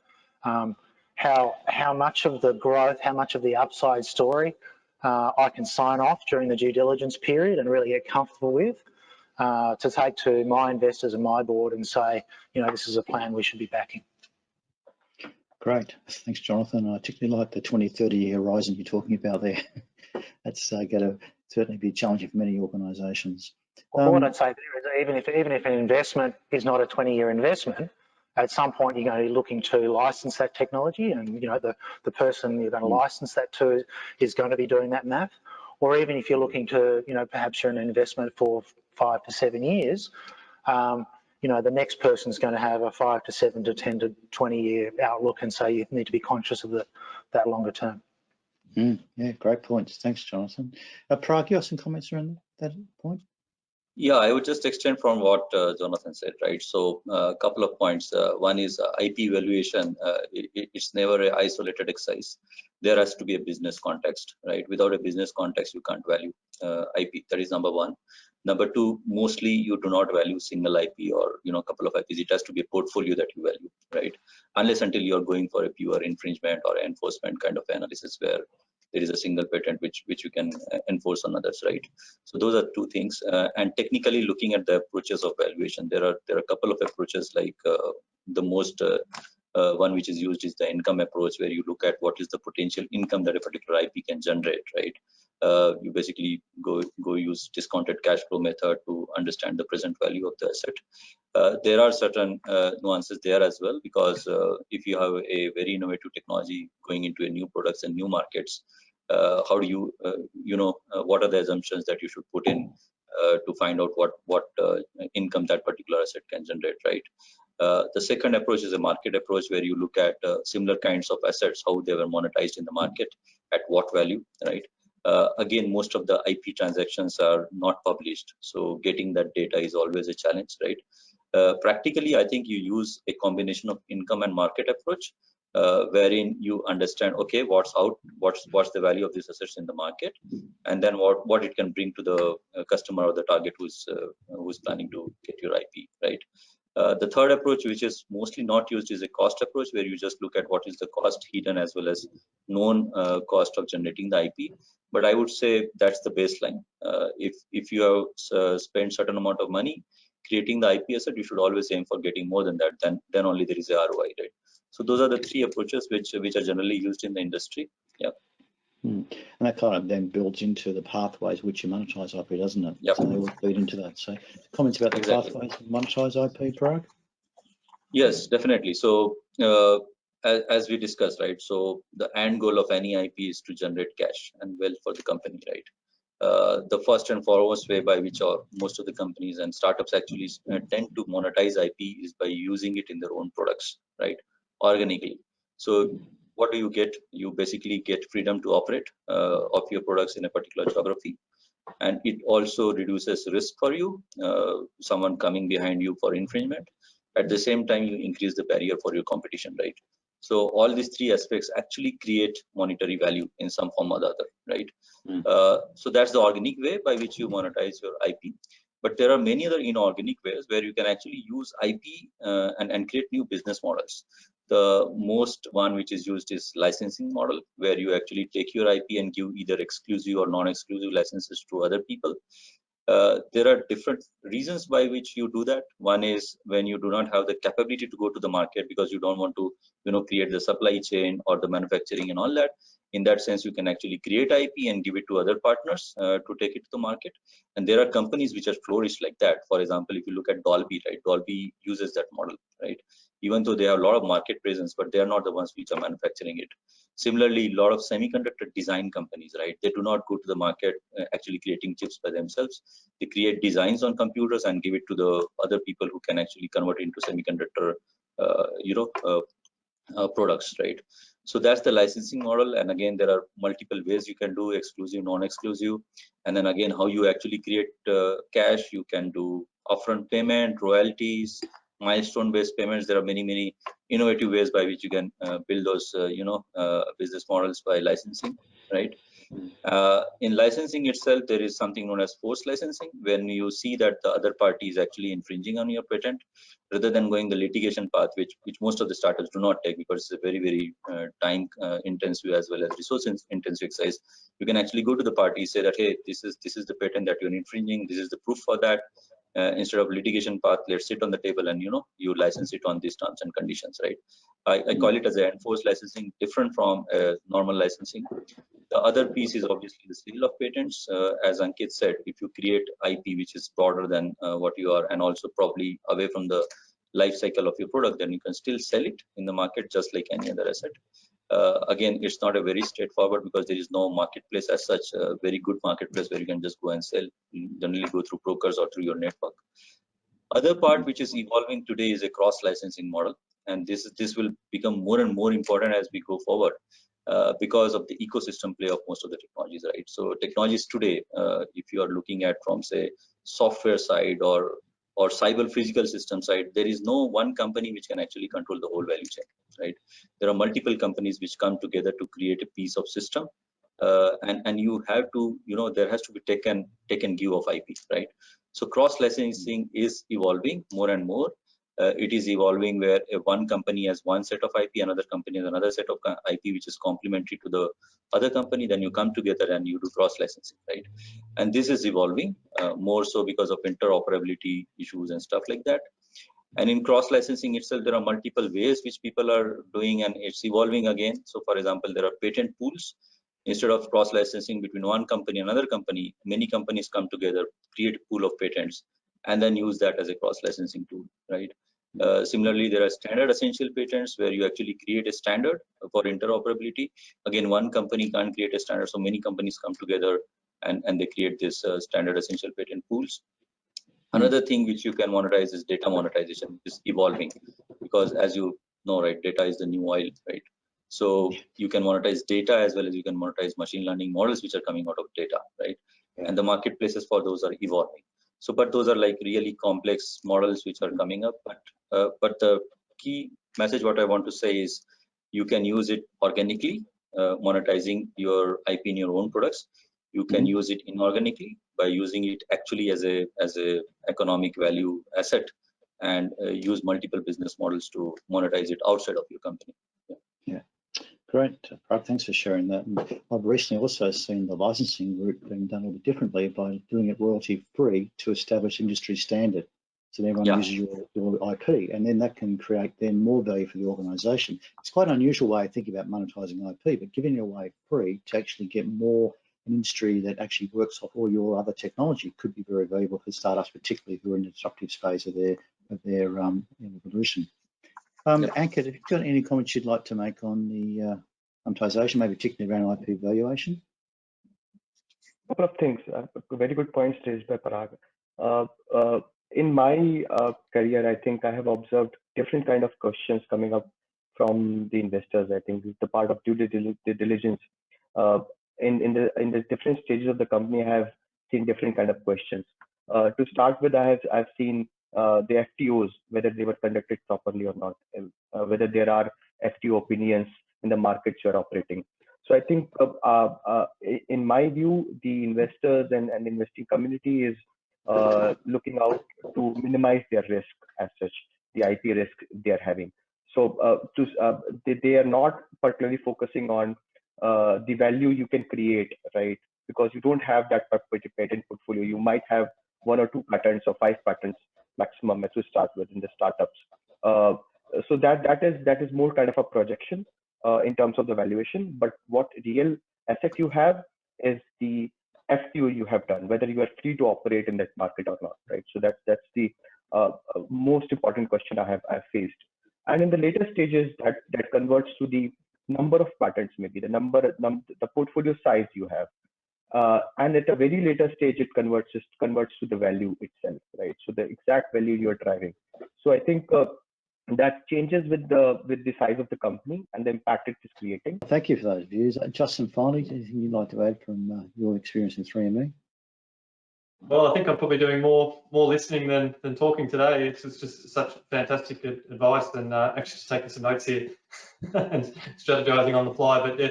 how much of the growth, how much of the upside story I can sign off during the due diligence period and really get comfortable with, to take to my investors and my board and say, this is a plan we should be backing. Great, thanks, Jonathan. I particularly like the 20, 30-year horizon you're talking about there. That's going to certainly be challenging for many organisations. What I'd say there is even if an investment is not a 20-year investment, at some point you're going to be looking to license that technology, and the person you're going to license that to is going to be doing that math. Or even if you're looking to, perhaps you're in an investment for 5 to 7 years, the next person's going to have a 5 to 7 to 10 to 20-year outlook, and so you need to be conscious of that longer term. Yeah, great points. Thanks, Jonathan. Parag, you have some comments around that point? Yeah, I would just extend from what Jonathan said, right? So a couple of points. One is IP valuation. It's never an isolated exercise. There has to be a business context, right? Without a business context, you can't value IP. That is number one. Number two, mostly you do not value single IP or a couple of IPs. It has to be a portfolio that you value, right? Unless until you're going for a pure infringement or enforcement kind of analysis where there is a single patent which you can enforce on others, right? So those are two things. And technically looking at the approaches of valuation, there are a couple of approaches, like the most one which is used is the income approach, where you look at what is the potential income that a particular IP can generate, right? You basically go use discounted cash flow method to understand the present value of the asset. There are certain nuances there as well, because if you have a very innovative technology going into a new products and new markets, how do you, what are the assumptions that you should put in to find out what income that particular asset can generate, right? The second approach is a market approach, where you look at similar kinds of assets, how they were monetized in the market, at what value, right? Again, most of the IP transactions are not published, so getting that data is always a challenge, right? Practically, I think you use a combination of income and market approach, wherein you understand, okay, what's the value of these assets in the market, and then what it can bring to the customer or the target who's planning to get your IP, right? The third approach, which is mostly not used, is a cost approach, where you just look at what is the cost, hidden as well as known cost of generating the IP. But I would say that's the baseline. If you have spent certain amount of money creating the IP asset, you should always aim for getting more than that. Then only there is a ROI, right? So those are the three approaches which are generally used in the industry. Yeah. And that kind of then builds into the pathways which you monetize IP, doesn't it? Yep. So they will feed into that. So comments about the pathways to monetize IP, Parag? Yes, definitely. So as we discussed, right? So the end goal of any IP is to generate cash and wealth for the company, right? The first and foremost way by which most of the companies and startups actually tend to monetize IP is by using it in their own products, right? Organically. So what do you get? You basically get freedom to operate of your products in a particular geography. And it also reduces risk for you, someone coming behind you for infringement. At the same time, you increase the barrier for your competition, right? So all these three aspects actually create monetary value in some form or the other, right? So that's the organic way by which you monetize your IP. But there are many other inorganic ways where you can actually use IP and create new business models. The most one which is used is licensing model, where you actually take your IP and give either exclusive or non-exclusive licenses to other people. There are different reasons by which you do that. One is when you do not have the capability to go to the market because you don't want to, create the supply chain or the manufacturing and all that. In that sense, you can actually create IP and give it to other partners to take it to the market. And there are companies which are flourished like that. For example, if you look at Dolby, right? Dolby uses that model, right? Even though they have a lot of market presence, but they are not the ones which are manufacturing it. Similarly, a lot of semiconductor design companies, right? They do not go to the market actually creating chips by themselves. They create designs on computers and give it to the other people who can actually convert it into semiconductor, products, right? So that's the licensing model. And again, there are multiple ways you can do exclusive, non-exclusive. And then again, how you actually create cash. You can do upfront payment, royalties, milestone-based payments. There are many innovative ways by which you can build those, business models by licensing, right? In licensing itself, there is something known as forced licensing, when you see that the other party is actually infringing on your patent, rather than going the litigation path, which most of the startups do not take because it's a very time intensive as well as resource intensive exercise. You can actually go to the party, say that, hey, this is the patent that you're infringing. This is the proof for that. instead of litigation path, let's sit on the table and you license it on these terms and conditions, right? I call it as an enforced licensing, different from normal licensing. The other piece is obviously the sale of patents. As Ankit said, if you create IP which is broader than what you are, and also probably away from the life cycle of your product, then you can still sell it in the market just like any other asset. Again, it's not a very straightforward because there is no marketplace as such, a very good marketplace where you can just go and sell. You generally go through brokers or through your network. Other part which is evolving today is a cross-licensing model, and this will become more and more important as we go forward because of the ecosystem play of most of the technologies, right? So technologies today, if you are looking at from say software side or cyber physical system side, there is no one company which can actually control the whole value chain, right? There are multiple companies which come together to create a piece of system, and you have to, there has to be take and give of IP, right? So cross licensing is evolving more and more. It is evolving where one company has one set of IP, another company has another set of IP which is complementary to the other company. Then you come together and you do cross licensing, right? And this is evolving more so because of interoperability issues and stuff like that. And in cross licensing itself, there are multiple ways which people are doing, and it's evolving again. So for example, there are patent pools. Instead of cross licensing between one company and another company, many companies come together, create a pool of patents, and then use that as a cross licensing tool, right? Similarly, there are standard essential patents where you actually create a standard for interoperability. Again, one company can't create a standard, so many companies come together and they create this standard essential patent pools. Another thing which you can monetize is data monetization, which is evolving, because as you know, right, data is the new oil, right? So you can monetize data as well as you can monetize machine learning models which are coming out of data, right? And the marketplaces for those are evolving. So, but those are like really complex models which are coming up. But the key message what I want to say is you can use it organically, monetizing your IP in your own products. You can use it inorganically by using it actually as a economic value asset, and use multiple business models to monetize it outside of your company. Yeah. Great, Parag, thanks for sharing that. And I've recently also seen the licensing route being done a little bit differently by doing it royalty free to establish industry standard. So everyone uses your IP, and then that can create then more value for the organisation. It's quite an unusual way of thinking about monetizing IP, but giving it away free to actually get more an industry that actually works off all your other technology could be very valuable for startups, particularly who are in the disruptive phase of their evolution. Ankit, have you got any comments you'd like to make on the monetization, maybe particularly around IP valuation? A couple of things. Very good points raised by Parag. In my career, I think I have observed different kind of questions coming up from the investors. I think it's the part of due diligence. In the different stages of the company, I have seen different kind of questions. To start with, I've seen the FTOs, whether they were conducted properly or not, whether there are FTO opinions in the markets you're operating. So I think, in my view, the investors and investing community is looking out to minimize their risk as such, the IP risk they are having. So they are not particularly focusing on the value you can create, right? Because you don't have that patent portfolio. You might have 1 or 2 patents or 5 patents maximum as we start with in the startups. So that is more kind of a projection in terms of the valuation. But what real asset you have is the FTO you have done, whether you are free to operate in that market or not, right? So that's the most important question I've faced. And in the later stages, that converts to the number of patents, maybe the portfolio size you have. And at a very later stage, it converts to the value itself, right? So the exact value you are driving. So I think that changes with the size of the company and the impact it is creating. Thank you for those views. Justin, finally, anything you'd like to add from your experience in 3ME? Well, I think I'm probably doing more listening than talking today. It's just such fantastic advice than actually just taking some notes here and strategizing on the fly. But yeah,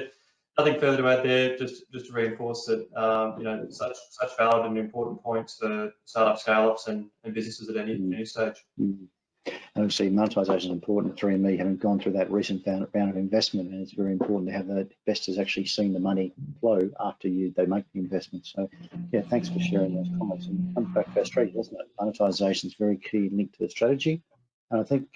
nothing further to add there. Just to reinforce that such valid and important points for startup scale-ups and businesses at any stage. And obviously monetisation is important. 3ME having gone through that recent round of investment, and it's very important to have the investors actually seeing the money flow after they make the investment. So yeah, thanks for sharing those comments. And it comes back to our strategy, doesn't it? Monetisation is very key linked to the strategy. And I think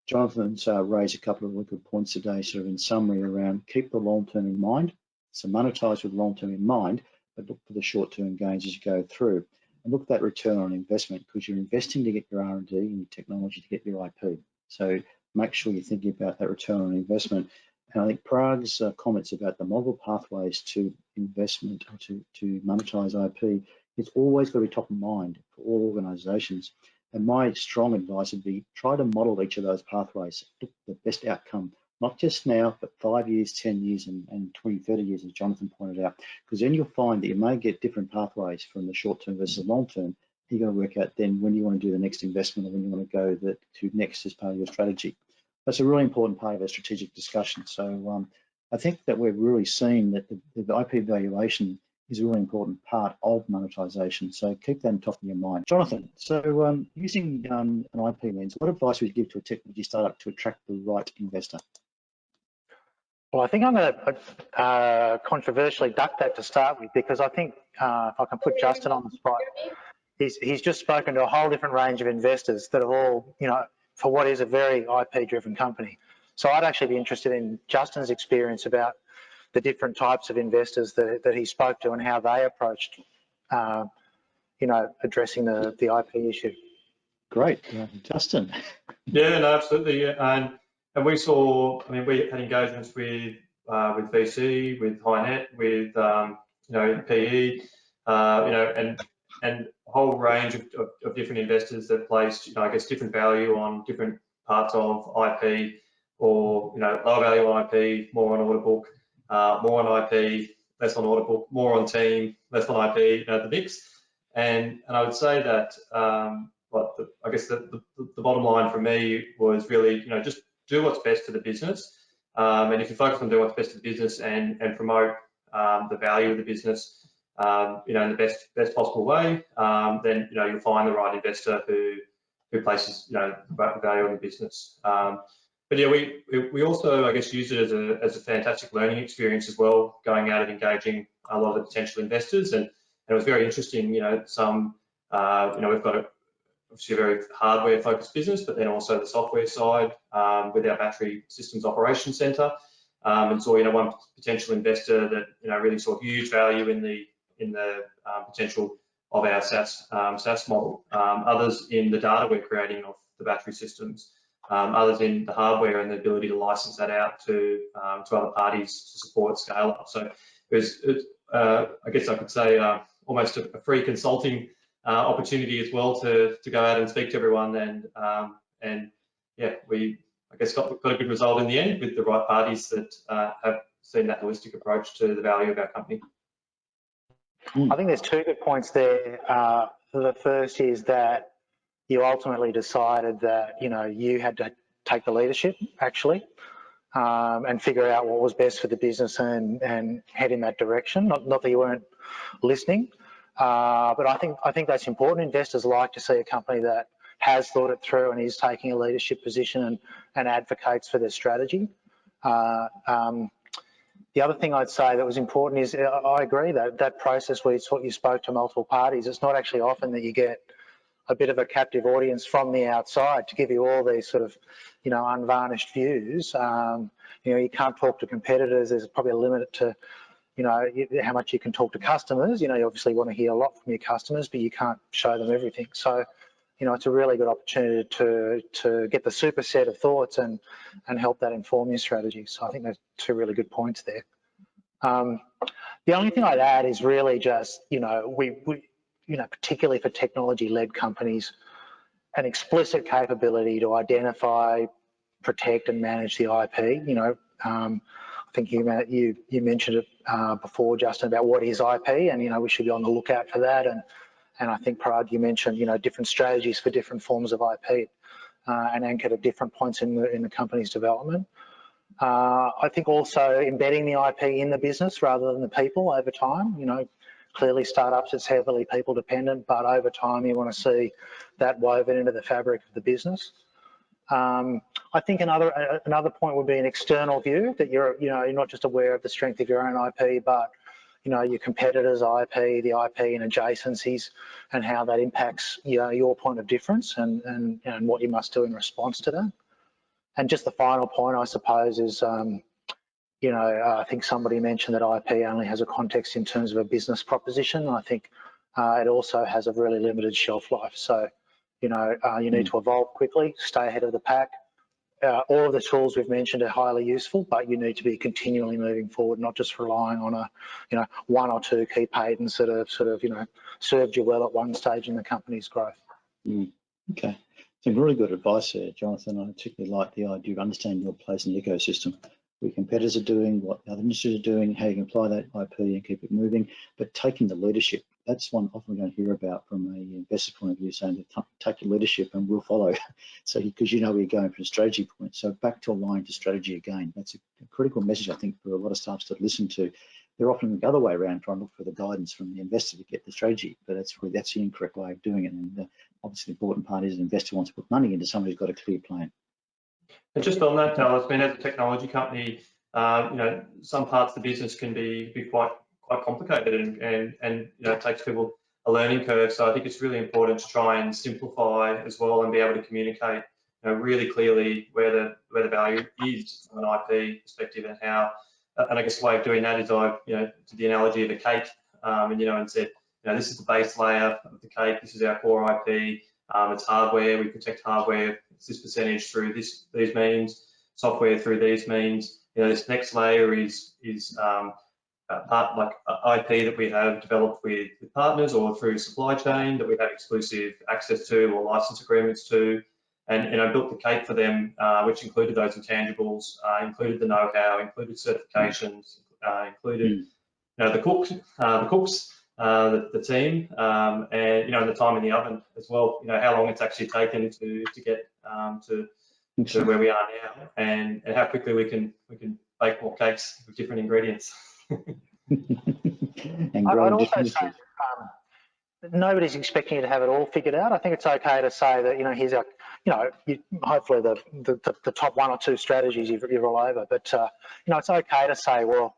Jonathan's raised a couple of really good points today, sort of in summary around keep the long term in mind. So monetise with long term in mind, but look for the short term gains as you go through. And look at that return on investment, because you're investing to get your R&D and your technology to get your IP. So make sure you're thinking about that return on investment. And I think Parag's comments about the multiple pathways to investment or to monetize IP, it's always got to be top of mind for all organizations. And my strong advice would be try to model each of those pathways, look for the best outcome, not just now, but 5 years, 10 years, and 20, 30 years, as Jonathan pointed out, because then you'll find that you may get different pathways from the short term versus the long term. You've got to work out then when you want to do the next investment or when you want to go to next as part of your strategy. That's a really important part of our strategic discussion. So I think that we're really seeing that the IP valuation is a really important part of monetisation. So keep that on top of your mind. Jonathan, so using an IP lens, what advice would you give to a technology startup to attract the right investor? Well, I think I'm going to controversially duck that to start with, because I think if I can put Justin on the spot, he's just spoken to a whole different range of investors that have all, for what is a very IP-driven company. So I'd actually be interested in Justin's experience about the different types of investors that he spoke to and how they approached, addressing the IP issue. Great, Justin. Yeah, no, absolutely. Yeah. And we saw, I mean, we had engagements with VC, with HiNet, with PE, and a whole range of different investors that placed, I guess, different value on different parts of IP, or lower value on IP, more on order book, more on IP, less on order book, more on team, less on IP, the mix. And I would say that, I guess the bottom line for me was really, just do what's best for the business. And if you focus on doing what's best for the business and promote the value of the business, in the best possible way, then you'll find the right investor who places value on the business. But yeah, we also, I guess, used it as a fantastic learning experience as well, going out and engaging a lot of the potential investors, and it was very interesting. We've got obviously a very hardware-focused business, but then also the software side with our battery systems operations center, and saw one potential investor that really saw huge value in the potential of our SaaS model. Others in the data we're creating of the battery systems. Others in the hardware and the ability to license that out to other parties to support scale up. So it was, I guess I could say, almost a free consulting opportunity as well to go out and speak to everyone, and yeah, we I guess got a good result in the end with the right parties that have seen that holistic approach to the value of our company. I think there's two good points there. The first is that you ultimately decided that you had to take the leadership actually, and figure out what was best for the business and head in that direction. Not that you weren't listening. But I think that's important. Investors like to see a company that has thought it through and is taking a leadership position and advocates for their strategy. The other thing I'd say that was important is I agree that process where you spoke to multiple parties, it's not actually often that you get a bit of a captive audience from the outside to give you all these sort of unvarnished views. You can't talk to competitors. There's probably a limit to how much you can talk to customers. You obviously want to hear a lot from your customers, but you can't show them everything. So, it's a really good opportunity to get the superset of thoughts and help that inform your strategy. So I think there's two really good points there. The only thing I'd add is really just, particularly for technology-led companies, an explicit capability to identify, protect, and manage the IP. I think you mentioned it before, Justin, about what is IP, and we should be on the lookout for that. And I think, Parag, you mentioned different strategies for different forms of IP, and anchored at different points in the company's development. I think also embedding the IP in the business rather than the people over time. Clearly, startups, it's heavily people dependent, but over time, you want to see that woven into the fabric of the business. I think another point would be an external view, that you're not just aware of the strength of your own IP, but your competitors' IP, the IP and adjacencies, and how that impacts your point of difference and what you must do in response to that. And just the final point, I suppose, is I think somebody mentioned that IP only has a context in terms of a business proposition. I think it also has a really limited shelf life. So you need to evolve quickly, stay ahead of the pack. All of the tools we've mentioned are highly useful, but you need to be continually moving forward, not just relying on one or two key patents that have served you well at one stage in the company's growth. Okay, some really good advice there, Jonathan. I particularly like the idea of understanding your place in the ecosystem, what your competitors are doing, what the other industries are doing, how you can apply that IP and keep it moving, but taking the leadership. That's one often we're going to hear about from an investor point of view, saying that take your leadership and we'll follow. So because where you're going from a strategy point. So back to align to strategy again. That's a critical message, I think, for a lot of startups to listen to. They're often the other way around, trying to look for the guidance from the investor to get the strategy, but that's the incorrect way of doing it. And obviously the important part is an investor wants to put money into somebody who's got a clear plan. And just on that, Dallas, as a technology company, some parts of the business can be quite complicated and it takes people a learning curve. So I think it's really important to try and simplify as well and be able to communicate really clearly where the value is from an IP perspective and how. And I guess the way of doing that is to the analogy of a cake, and said, this is the base layer of the cake. This is our core IP. It's hardware. We protect hardware. It's this percentage through these means. Software through these means. This next layer is part like IP that we have developed with partners or through supply chain that we have exclusive access to or license agreements to, and I built the cake for them, which included those intangibles, included the know-how, included certifications, included the cooks, the team, and the time in the oven as well. How long it's actually taken to get to where we are now, and how quickly we can bake more cakes with different ingredients. I'd also say nobody's expecting you to have it all figured out. I think it's okay to say that here's our, hopefully the top one or two strategies you're all over. But it's okay to say, well,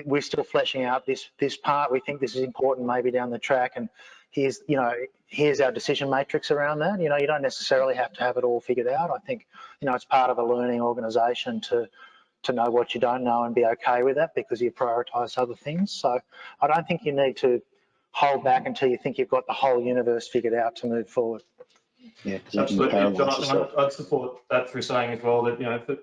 we're still fleshing out this part. We think this is important, maybe down the track, and here's our decision matrix around that. You don't necessarily have to have it all figured out. I think it's part of a learning organisation to know what you don't know and be okay with that because you prioritise other things. So I don't think you need to hold back until you think you've got the whole universe figured out to move forward. Yeah, absolutely. Jonathan, I'd support that through saying as well that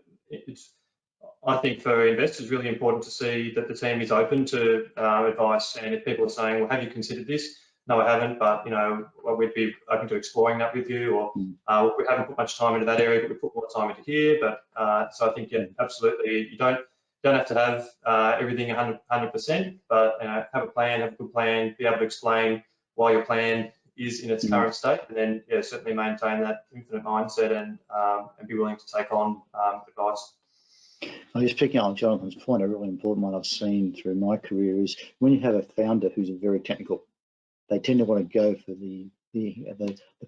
I think for investors it's really important to see that the team is open to advice, and if people are saying, well, have you considered this? No, I haven't, but we'd be open to exploring that with you, or we haven't put much time into that area, but we put more time into here. But so I think absolutely, you don't have to have everything 100%, but have a plan, have a good plan, be able to explain why your plan is in its current state, and then certainly maintain that infinite mindset and be willing to take on advice. I'm just picking up on Jonathan's point. A really important one I've seen through my career is when you have a founder who's very technical, they tend to want to go for the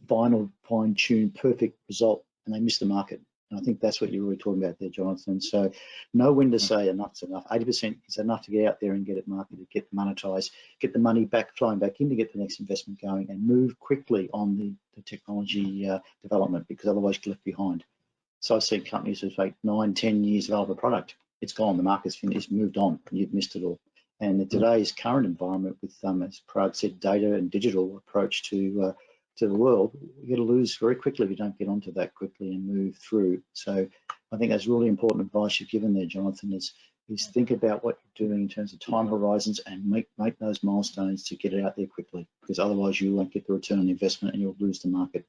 final fine-tuned perfect result, and they miss the market. And I think that's what you're really talking about there, Jonathan. So know when to say enough's enough. 80% is enough to get out there and get it marketed, get it monetized, get the money back, flowing back in to get the next investment going, and move quickly on the technology development, because otherwise you're left behind. So I've seen companies who take 9, 10 years to develop a product. It's gone, the market's finished, it's moved on, you've missed it all. And in today's current environment with, as Parag said, data and digital approach to the world, you're going to lose very quickly if you don't get onto that quickly and move through. So I think that's really important advice you've given there, Jonathan, is think about what you're doing in terms of time horizons and make those milestones to get it out there quickly, because otherwise you won't get the return on investment and you'll lose the market.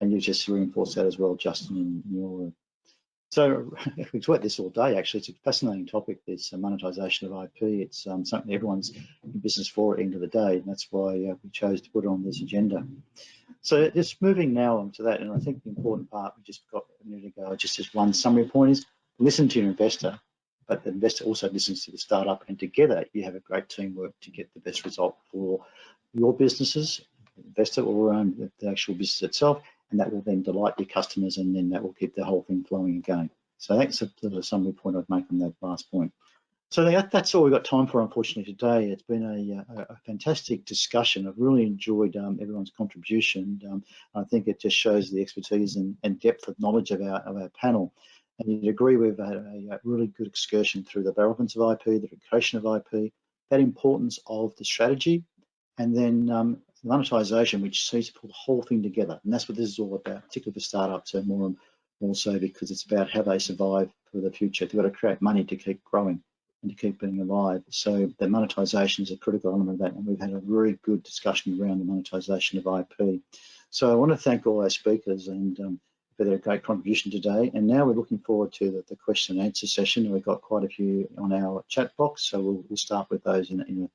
And you just reinforced that as well, Justin, in your work. So we've talked this all day, actually. It's a fascinating topic, this monetization of IP. It's something everyone's in business for at the end of the day, and that's why we chose to put it on this agenda. So just moving now on to that, and I think the important part we just got a minute ago, just as one summary point, is listen to your investor, but the investor also listens to the startup, and together you have a great teamwork to get the best result for your businesses, the investor, or the actual business itself, and that will then delight your customers, and then that will keep the whole thing flowing again. So that's a summary point I'd make on that last point. So that's all we've got time for, unfortunately, today. It's been a fantastic discussion. I've really enjoyed everyone's contribution. I think it just shows the expertise and depth of knowledge of our panel. And you'd agree we've had a really good excursion through the relevance of IP, the creation of IP, that importance of the strategy, and then monetization, which sees to pull the whole thing together. And that's what this is all about, particularly for startups, and more so because it's about how they survive for the future. They've got to create money to keep growing and to keep being alive. So the monetization is a critical element of that, and we've had a very good discussion around the monetization of IP. So I want to thank all our speakers and for their great contribution today. And now we're looking forward to the question and answer session. We've got quite a few on our chat box, so we'll start with those in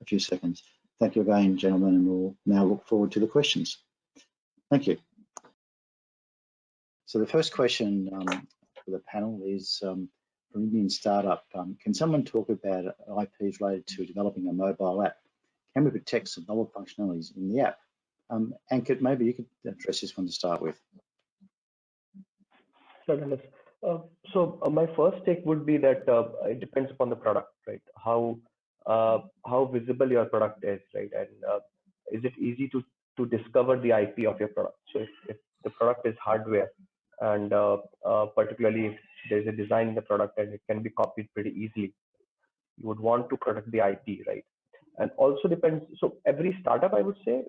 a few seconds. Thank you again, gentlemen, and we'll now look forward to the questions. Thank you. So the first question for the panel is, from Indian startup, can someone talk about IPs related to developing a mobile app? Can we protect some novel functionalities in the app? Ankit, maybe you could address this one to start with. Certainly. So my first take would be that it depends upon the product, right? How visible your product is, right? And is it easy to discover the IP of your product? So if the product is hardware, and particularly if there's a design in the product and it can be copied pretty easily, you would want to protect the IP, right? And also depends, so every startup, I would say,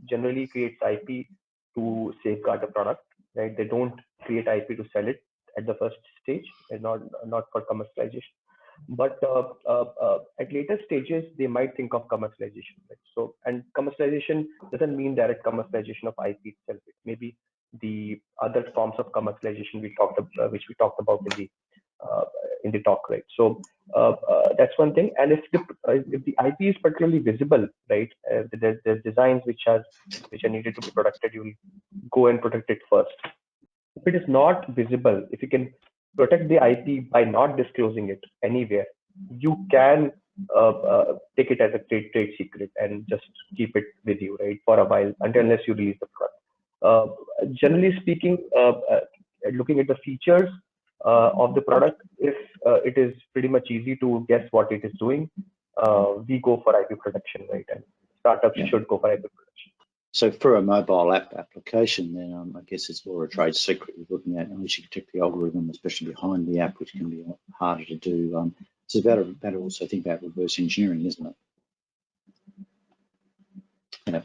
generally creates IP to safeguard the product, right? They don't create IP to sell it at the first stage, and not for commercialization. But at later stages, they might think of commercialization, right? So, and commercialization doesn't mean direct commercialization of IP itself. It may be the other forms of commercialization which we talked about in the talk, right? So that's one thing. And if the IP is particularly visible, right, there's designs which are needed to be protected, you will go and protect it first. If it is not visible, if you can protect the IP by not disclosing it anywhere, you can take it as a trade secret and just keep it with you, right, for a while, unless you release the product. Generally speaking, looking at the features of the product, if it is pretty much easy to guess what it is doing, we go for IP protection, right? And startups should go for IP protection. So for a mobile app application, then I guess it's more a trade secret you're looking at, unless you protect the algorithm, especially behind the app, which can be harder to do. It's about also think about reverse engineering, isn't it? Yeah.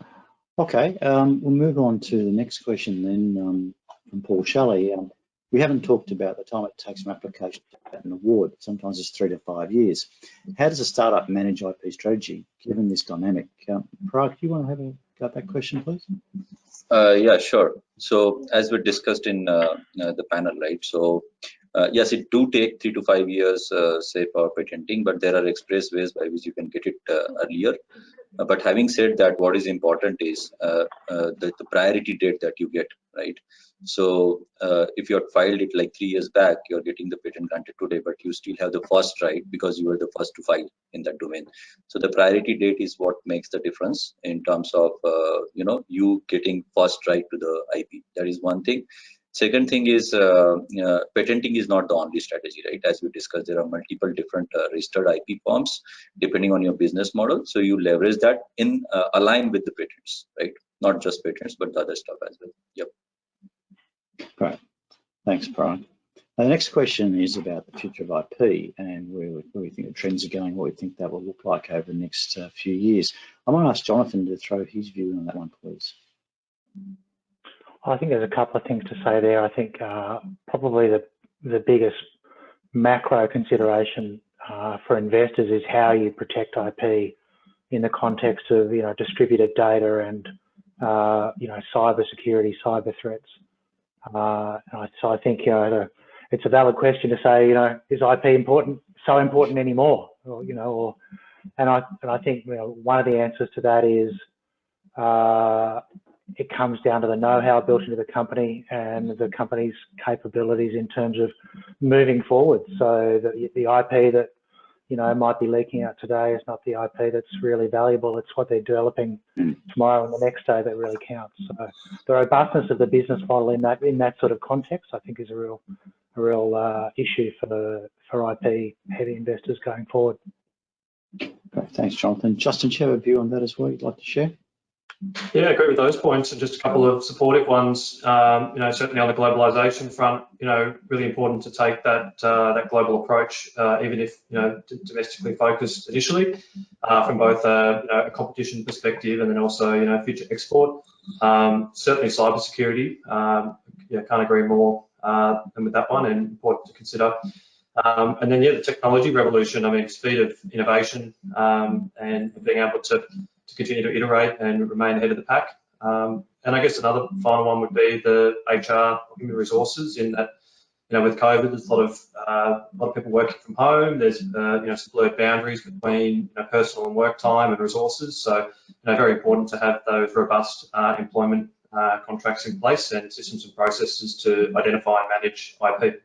Okay, we'll move on to the next question then from Paul Shelley. We haven't talked about the time it takes from application to get an award. Sometimes it's 3 to 5 years. How does a startup manage IP strategy given this dynamic? Parag, do you want to have a go at that question, please? Yeah, sure. So as we discussed in the panel, right? So yes, it do take 3 to 5 years, say, for patenting, but there are express ways by which you can get it earlier. But having said that, what is important is the priority date that you get, right? So if you had filed it like 3 years back, you're getting the patent granted today, but you still have the first right because you were the first to file in that domain. So the priority date is what makes the difference in terms of you getting first right to the IP. That is one thing. Second thing is patenting is not the only strategy, right? As we discussed, there are multiple different registered IP forms depending on your business model. So you leverage that in align with the patents, right? Not just patents, but the other stuff as well. Yep. Great. Thanks, Parag. The next question is about the future of IP and where we think the trends are going, what we think that will look like over the next few years. I want to ask Jonathan to throw his view on that one, please. I think there's a couple of things to say there. I think probably the biggest macro consideration for investors is how you protect IP in the context of distributed data and cyber security, cyber threats. So I think it's a valid question to say is IP so important anymore? And I think one of the answers to that is it comes down to the know-how built into the company and the company's capabilities in terms of moving forward. So the IP that, you know, might be leaking out today is not the IP that's really valuable. It's what they're developing tomorrow and the next day that really counts. So the robustness of the business model in that sort of context, I think, is a real issue for IP heavy investors going forward. Great, thanks, Jonathan. Justin, do you have a view on that as well you'd like to share? Yeah, I agree with those points, and just a couple of supportive ones. You know, certainly on the globalization front, you know, really important to take that that global approach, even if, you know, domestically focused initially, from both you know, a competition perspective and then also, you know, future export. Certainly cybersecurity. Yeah, can't agree more with that one, and important to consider. And then, yeah, the technology revolution. I mean, speed of innovation and being able to continue to iterate and remain ahead of the pack. And I guess another final one would be the HR, human resources, in that, you know, with COVID, there's a lot of people working from home. There's you know, some blurred boundaries between, you know, personal and work time and resources. So, you know, very important to have those robust employment contracts in place and systems and processes to identify and manage IP.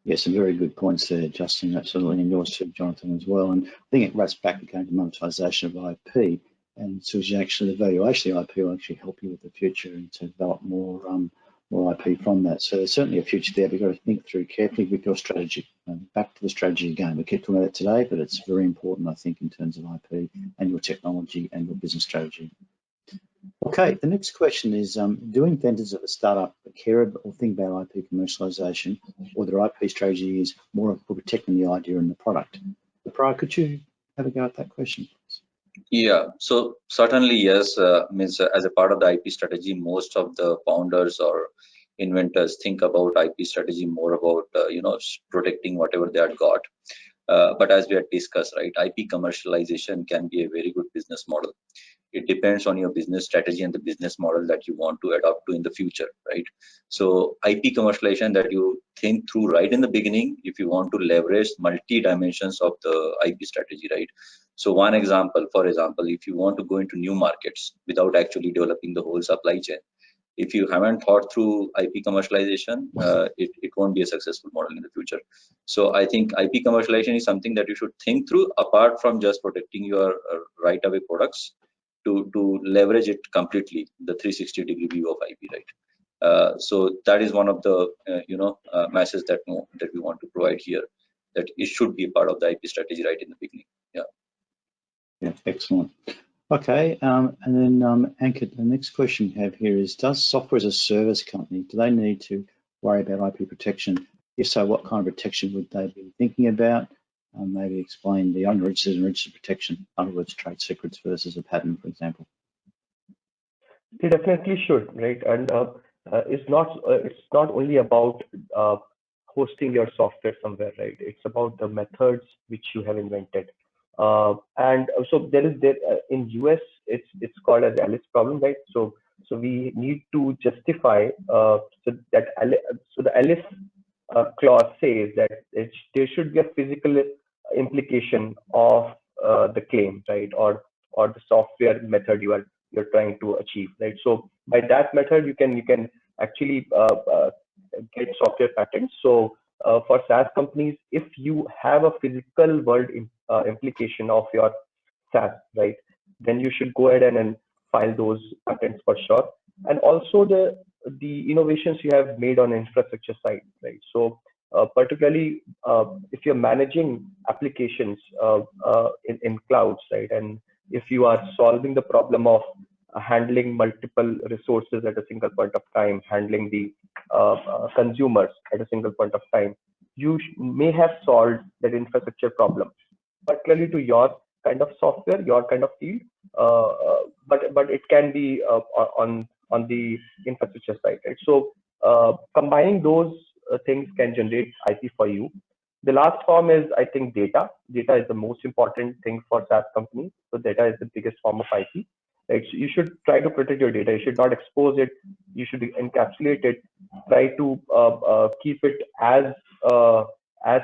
Yeah, some very good points there, Justin, absolutely, and yours too, Jonathan, as well. And I think it wraps back again to monetization of IP, and so actually the valuation of IP will actually help you with the future and to develop more IP from that. So there's certainly a future there. We've got to think through carefully with your strategy. Back to the strategy again. We keep talking about it today, but it's very important, I think, in terms of IP and your technology and your business strategy. Okay, the next question is, do inventors of a startup care or think about IP commercialization, or their IP strategy is more for protecting the idea and the product? Parag, could you have a go at that question, please? Yeah, so certainly yes. Means as a part of the IP strategy, most of the founders or inventors think about IP strategy more about you know, protecting whatever they have got. But as we had discussed, right, IP commercialization can be a very good business model. It depends on your business strategy and the business model that you want to adopt to in the future, right? So IP commercialization that you think through right in the beginning, if you want to leverage multi dimensions of the IP strategy, right? So one example, for example, if you want to go into new markets without actually developing the whole supply chain, if you haven't thought through IP commercialization, it won't be a successful model in the future. So I think IP commercialization is something that you should think through apart from just protecting your right away products, to leverage it completely, the 360-degree view of IP, right? So that is one of the you know, messages that we want to provide here, that it should be a part of the IP strategy right in the beginning. Yeah. Yeah, excellent. Okay, and then Ankit, the next question you have here is, does software as a service company, do they need to worry about IP protection? If so, what kind of protection would they be thinking about? Maybe explain the unregistered and registered protection, in other words, trade secrets versus a patent, for example. They definitely should, right? And it's not only about hosting your software somewhere, right? It's about the methods which you have invented. And so there in US, it's called as Alice problem, right? So we need to justify so the Alice clause says that there should be a physical implication of the claim, right, or the software method you're trying to achieve, right? So by that method, you can actually get software patents. So for SaaS companies, if you have a physical world implication of your SaaS, right, then you should go ahead and file those patents for sure. And also the innovations you have made on infrastructure side, right? So particularly if you're managing applications in clouds, right, and if you are solving the problem of handling multiple resources at a single point of time, handling the consumers at a single point of time, you may have solved that infrastructure problem, particularly to your kind of software, your kind of field, but it can be on the infrastructure side, right? So combining those things can generate IP for you. The last form is, I think, data. Data is the most important thing for SaaS companies. So data is the biggest form of IP. Right? So you should try to protect your data. You should not expose it. You should encapsulate it. Try to keep it as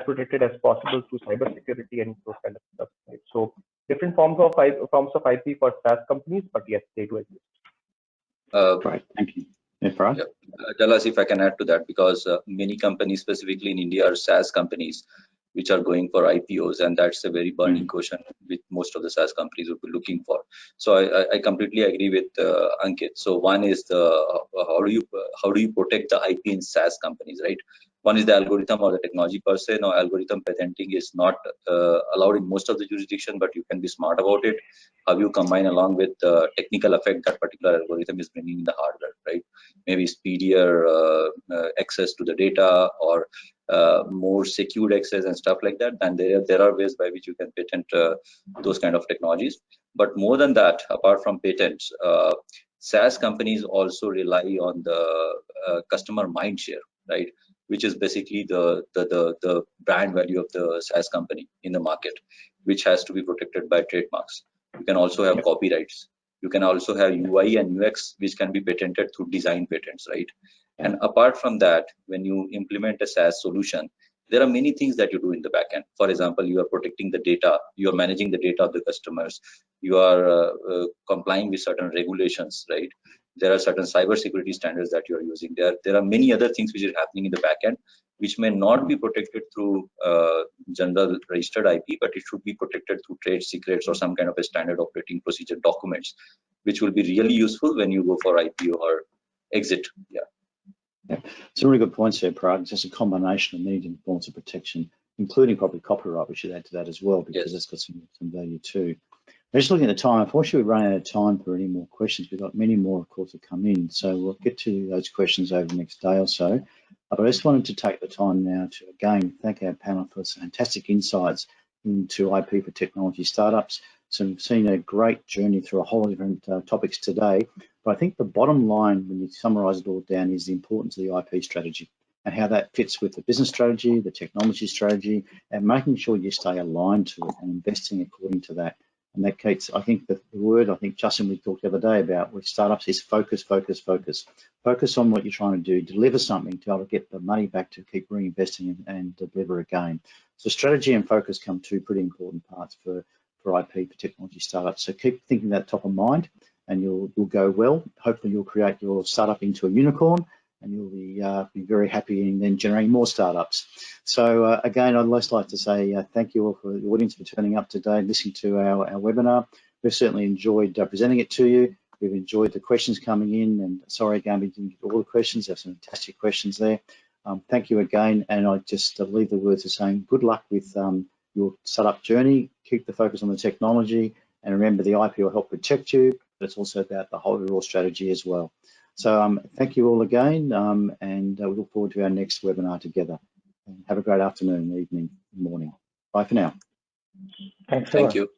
protected as possible through cybersecurity and those kind of stuff. Right? So different forms of IP for SaaS companies, but yes, they do exist. Great, thank you. Yeah, Parag? Dallas, if I can add to that, because many companies, specifically in India, are SaaS companies which are going for IPOs, and that's a very burning question which most of the SaaS companies would be looking for. So I completely agree with Ankit. So one is how do you protect the IP in SaaS companies, right? One is the algorithm or the technology per se. Now, algorithm patenting is not allowed in most of the jurisdiction, but you can be smart about it. How you combine along with the technical effect that particular algorithm is bringing in the hardware, right? Maybe speedier access to the data, or more secured access and stuff like that. And there are ways by which you can patent those kind of technologies. But more than that, apart from patents, SaaS companies also rely on the customer mind share, right? Which is basically the brand value of the SaaS company in the market, which has to be protected by trademarks. You can also have copyrights. You can also have UI and UX, which can be patented through design patents, right? And apart from that, when you implement a SaaS solution, there are many things that you do in the backend. For example, you are protecting the data, you are managing the data of the customers, you are complying with certain regulations, right? There are certain cybersecurity standards that you are using. There are many other things which are happening in the backend, which may not be protected through general registered IP, but it should be protected through trade secrets or some kind of a standard operating procedure documents, which will be really useful when you go for IPO or exit. Yeah, it's a really good point there, Parag. It's just a combination of many different forms of protection, including probably copyright. We should add to that as well, because it's got some value too. We're just looking at the time. Unfortunately, we're running out of time for any more questions. We've got many more, of course, that come in. So we'll get to those questions over the next day or so. But I just wanted to take the time now to, again, thank our panel for some fantastic insights into IP for technology startups. So we've seen a great journey through a whole lot of different topics today. But I think the bottom line, when you summarize it all down, is the importance of the IP strategy and how that fits with the business strategy, the technology strategy, and making sure you stay aligned to it and investing according to that. And that, Kate, I think the word, I think, Justin, we talked the other day about with startups is focus, focus, focus. Focus on what you're trying to do, deliver something to be able to get the money back to keep reinvesting and deliver again. So strategy and focus come two pretty important parts for IP for technology startups. So keep thinking that top of mind, and you'll go well. Hopefully you'll create your startup into a unicorn, and you'll be very happy and then generating more startups. So again, I'd just like to say thank you all for the audience for turning up today, listening to our webinar. We've certainly enjoyed presenting it to you. We've enjoyed the questions coming in, and sorry again we didn't get all the questions. There's some fantastic questions there. Thank you again, and I just leave the words of saying good luck with your startup journey. Keep the focus on the technology, and remember the IP will help protect you, but it's also about the whole overall strategy as well. So thank you all again, and we look forward to our next webinar together. And have a great afternoon, evening, morning. Bye for now. Thanks. Thank you.